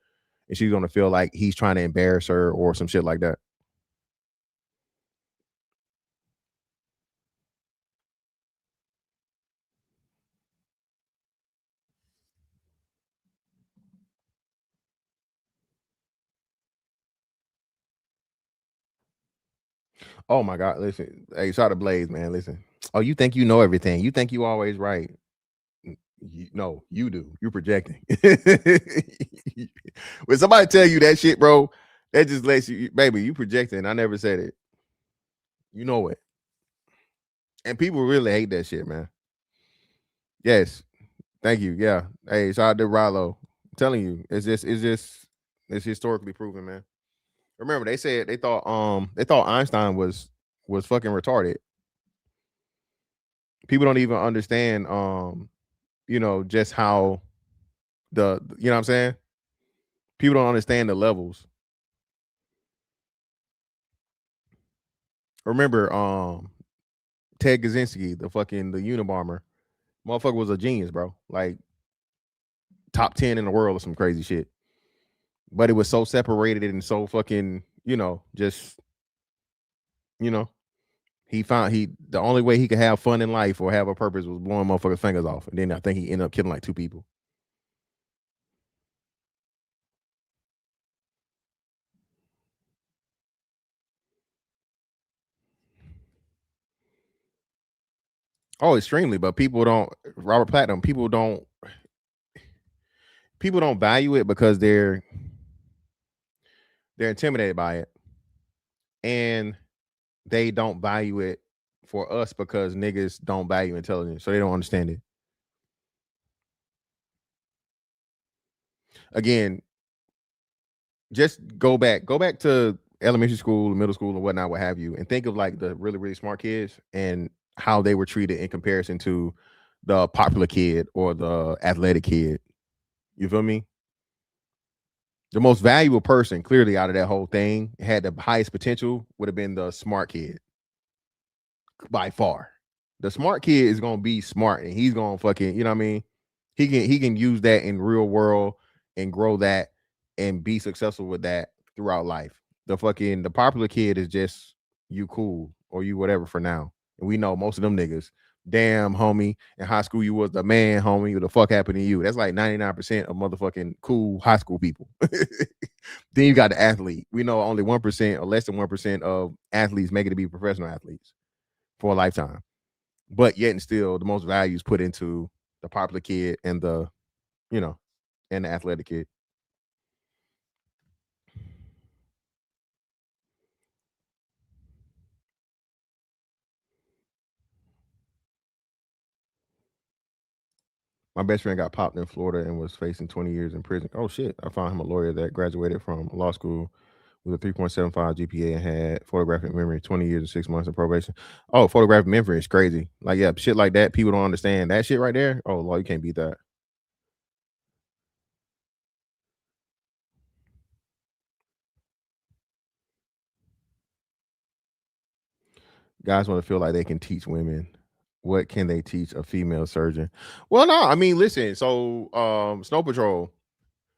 and she's gonna feel like he's trying to embarrass her or some shit like that. Oh my God, listen. Hey, shout out to Blaze, man. Listen. Oh, you think you know everything. You think you always right. No, you do. You're projecting. When somebody tell you that shit, bro, that just lets you, baby, you projecting. I never said it. You know it. And people really hate that shit, man. Yes. Thank you. Yeah. Hey, shout out to Rallo. I'm telling you, it's historically proven, man. Remember, they said they thought Einstein was fucking retarded. People don't even understand just how you know what I'm saying? People don't understand the levels. Remember Ted Kaczynski, the Unabomber. Motherfucker was a genius, bro. Like top 10 in the world or some crazy shit. But it was so separated and so fucking, just the only way he could have fun in life or have a purpose was blowing motherfuckers' fingers off. And then I think he ended up killing like 2 people. Oh, extremely, but people don't. Robert Platinum. People don't value it because they're intimidated by it, and they don't value it for us because niggas don't value intelligence, so they don't understand it. Again, just go back to elementary school, middle school, and whatnot, what have you, and think of like the really smart kids and how they were treated in comparison to the popular kid or the athletic kid. You feel me? The most valuable person clearly out of that whole thing had the highest potential would have been the smart kid by far. The smart kid is gonna be smart and he's gonna fucking, you know what I mean? He can use that in real world and grow that and be successful with that throughout life. The popular kid is just you cool or you whatever for now. And we know most of them niggas, damn homie, in high school you was the man, homie. What the fuck happened to you? That's like 99% of motherfucking cool high school people. Then you got the athlete. We know only 1% or less than 1% of athletes make it to be professional athletes for a lifetime. But yet and still, the most value is put into the popular kid and the, and the athletic kid. My best friend got popped in Florida and was facing 20 years in prison. Oh shit! I found him a lawyer that graduated from law school with a 3.75 GPA and had photographic memory, 20 years and 6 months of probation. Oh, photographic memory is crazy. Like, yeah, shit like that. People don't understand that shit right there. Oh, law, you can't beat that. Guys want to feel like they can teach women. What can they teach a female surgeon? Well, no, I mean, listen. So, Snow Patrol.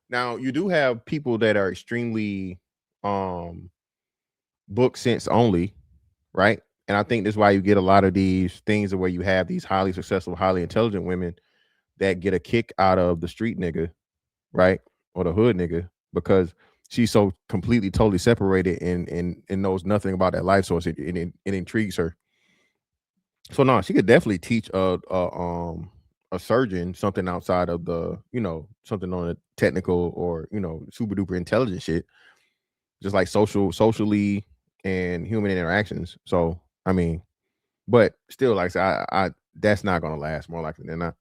Now, you do have people that are extremely book sense only, right? And I think that's why you get a lot of these things where you have these highly successful, highly intelligent women that get a kick out of the street nigga, right? Or the hood nigga, because she's so completely, totally separated and knows nothing about that life source. It intrigues her. So no, she could definitely teach a surgeon something outside of the, something on a technical or, super duper intelligent shit, just like socially and human interactions. So I mean, but still, like I said, I that's not gonna last more likely than not.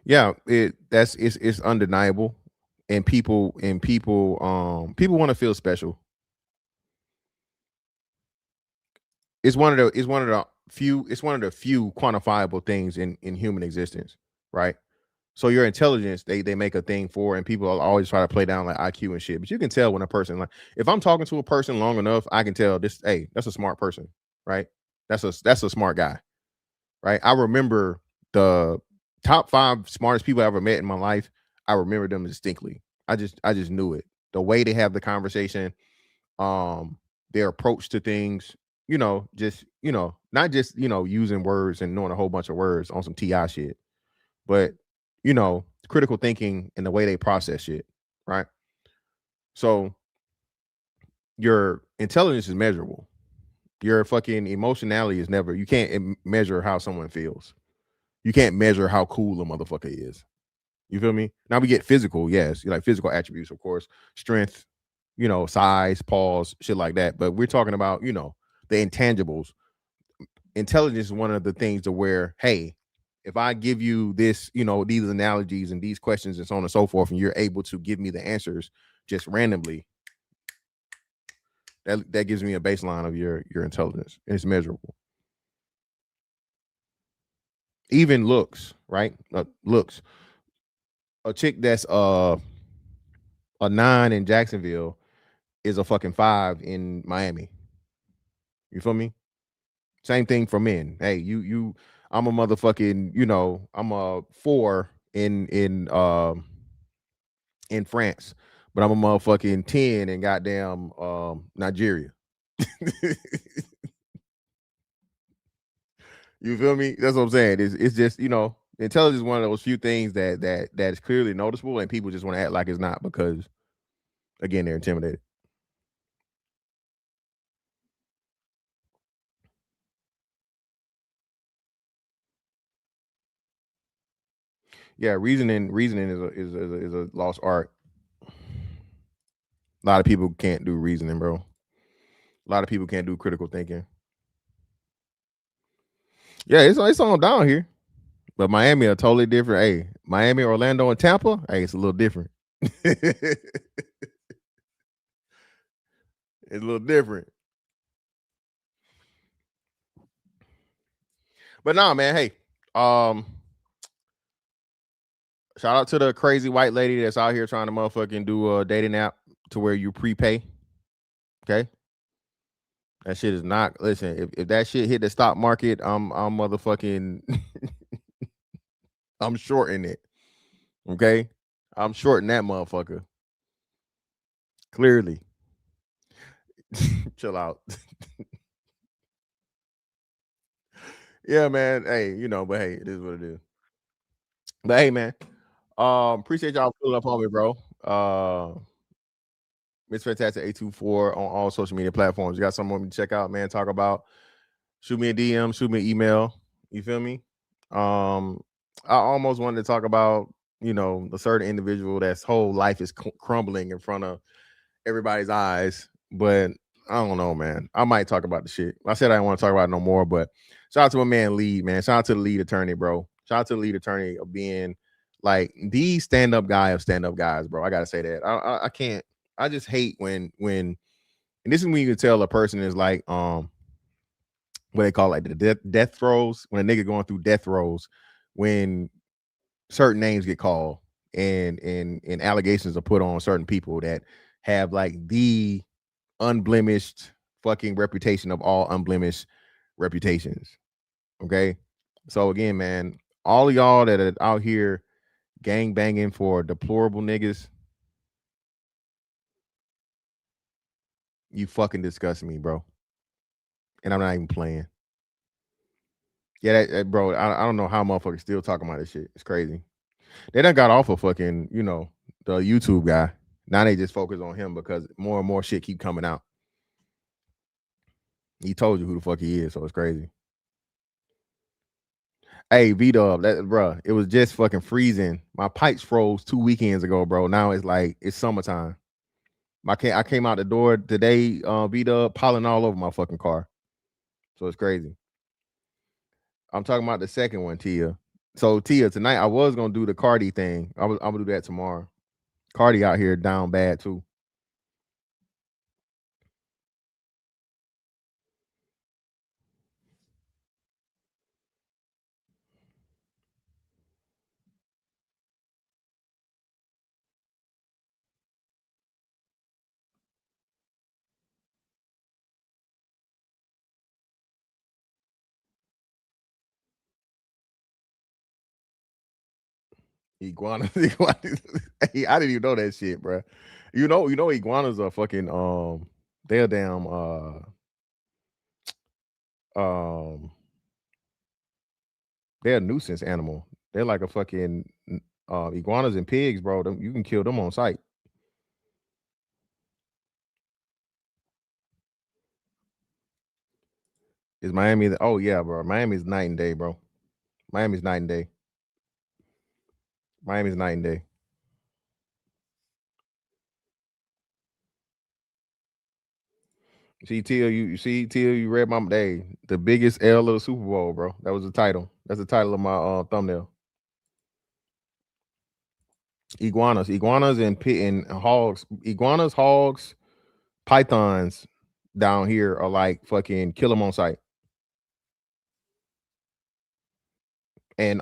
Yeah, it's undeniable, and people want to feel special. It's one of the few quantifiable things in human existence, right? So your intelligence, they make a thing for, and people always try to play down like IQ and shit. But you can tell when a person, like, if I'm talking to a person long enough, I can tell this, hey, that's a smart person, right? That's a smart guy, right? I remember the top 5 smartest people I ever met in my life. I remember them distinctly. I just knew it. The way they have the conversation, their approach to things, just, not just, using words and knowing a whole bunch of words on some TI shit, but, critical thinking and the way they process shit, right? So your intelligence is measurable. Your fucking emotionality is never, you can't measure how someone feels. You can't measure how cool a motherfucker is. You feel me? Now we get physical, yes, like physical attributes, of course, strength, size, pause, shit like that. But we're talking about, the intangibles. Intelligence is one of the things to where, hey, if I give you this, these analogies and these questions and so on and so forth, and you're able to give me the answers just randomly, that gives me a baseline of your intelligence. And it's measurable. Even looks, right? Looks. A chick that's a 9 in Jacksonville is a fucking 5 in Miami. You feel me? Same thing for men. Hey, I'm a motherfucking, I'm a 4 in France, but I'm a motherfucking 10 in goddamn Nigeria. You feel me? That's what I'm saying. It's just, intelligence is one of those few things that is clearly noticeable, and people just want to act like it's not because, again, they're intimidated. Yeah, reasoning is a lost art. A lot of people can't do reasoning, bro. A lot of people can't do critical thinking. Yeah, it's on down here, but Miami are totally different. Hey, Miami, Orlando, and Tampa, hey, it's a little different. It's a little different. But nah, man, hey, shout out to the crazy white lady that's out here trying to motherfucking do a dating app to where you prepay. Okay. That shit is not, listen, if that shit hit the stock market, I'm motherfucking I'm shorting it. Okay. I'm shorting that motherfucker. Clearly. Chill out. Yeah, man. Hey, but hey, it is what it is. But hey, man. Appreciate y'all pulling up on me, bro. Miss Fantastic 824 on all social media platforms. You got something want me to check out, man? Talk about, shoot me a DM, shoot me an email. You feel me? I almost wanted to talk about, a certain individual that's whole life is crumbling in front of everybody's eyes, but I don't know, man. I might talk about the shit. I said I didn't want to talk about it no more, but shout out to my man Lead, man. Shout out to the lead attorney, bro. Shout out to the lead attorney of being like the stand-up guy of stand-up guys, bro. I gotta say that. I can't. I just hate when, and this is when you can tell a person is like, what they call like the death throes, when a nigga going through death throes, when certain names get called and allegations are put on certain people that have like the unblemished fucking reputation of all unblemished reputations. Okay. So again, man, all of y'all that are out here gang banging for deplorable niggas, you fucking disgust me, bro. And I'm not even playing. Yeah, that bro, I don't know how motherfuckers still talking about this shit. It's crazy. They done got off of fucking, you know, the YouTube guy. Now they just focus on him because more and more shit keep coming out. He told you who the fuck he is, so it's crazy. Hey, V-Dub, bro, it was just fucking freezing. My pipes froze 2 weekends ago, bro. Now it's like it's summertime. I came out the door today, V-Dub, pollen all over my fucking car. So it's crazy. I'm talking about the second one, Tia. So Tia, tonight I was gonna do the Cardi thing. I'm gonna do that tomorrow. Cardi out here down bad too. Iguanas. Hey, I didn't even know that shit, bro. You know, iguanas are fucking they're damn they're a nuisance animal. They're like a fucking iguanas and pigs, bro. You can kill them on sight. Is Miami? Oh yeah, bro. Miami's night and day, bro. Miami's night and day. Miami's night and day. See, Tia, you read my day. The biggest L of the Super Bowl, bro. That was the title. That's the title of my thumbnail. Iguanas and hogs. Iguanas, hogs, pythons down here are like fucking kill them on sight. And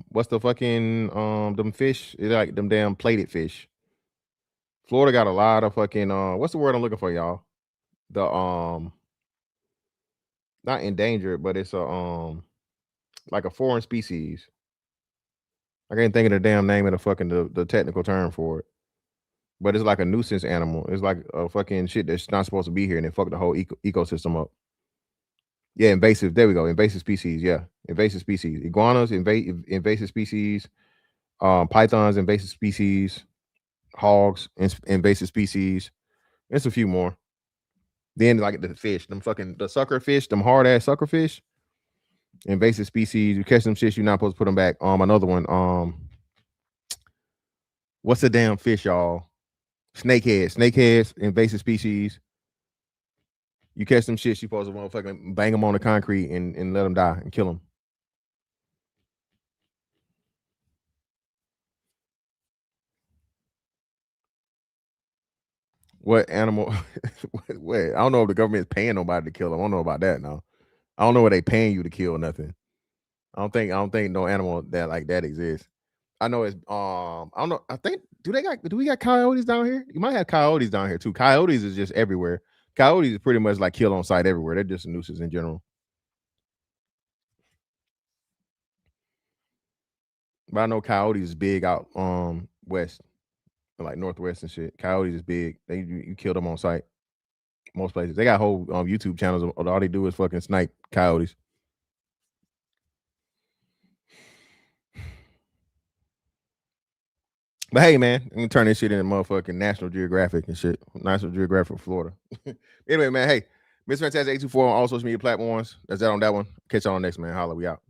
what's the fucking them fish? It's like them damn plated fish. Florida got a lot of fucking what's the word I'm looking for, y'all? The not endangered, but it's a like a foreign species. I can't think of the damn name of the fucking the technical term for it. But it's like a nuisance animal. It's like a fucking shit that's not supposed to be here and it fucked the whole ecosystem up. Yeah, invasive. There we go. Invasive species. Yeah, invasive species. Iguanas, invasive species. Pythons, invasive species. Hogs, invasive species. There's a few more. Then like the fish, the sucker fish, them hard ass sucker fish. Invasive species. You catch them shits, you're not supposed to put them back. Another one. What's the damn fish, y'all? Snakeheads, invasive species. You catch them shits, you supposed to motherfucking bang them on the concrete and let them die and kill them. What animal? Wait, I don't know if the government's paying nobody to kill them. I don't know about that now. I don't know what they paying you to kill nothing. I don't think no animal that like that exists. I know it's I don't know. I think do we got coyotes down here? You might have coyotes down here too. Coyotes is just everywhere. Coyotes is pretty much like kill on sight everywhere. They're just a nuisance in general. But I know coyotes is big out west, like northwest and shit. Coyotes is big. You kill them on sight. Most places they got whole YouTube channels. All they do is fucking snipe coyotes. But hey, man, I'm gonna turn this shit into motherfucking National Geographic and shit. National Geographic Florida. Anyway, man, hey, Mr. Fantastic 824 on all social media platforms. That's that on that one. Catch y'all on next, man. Holla, we out.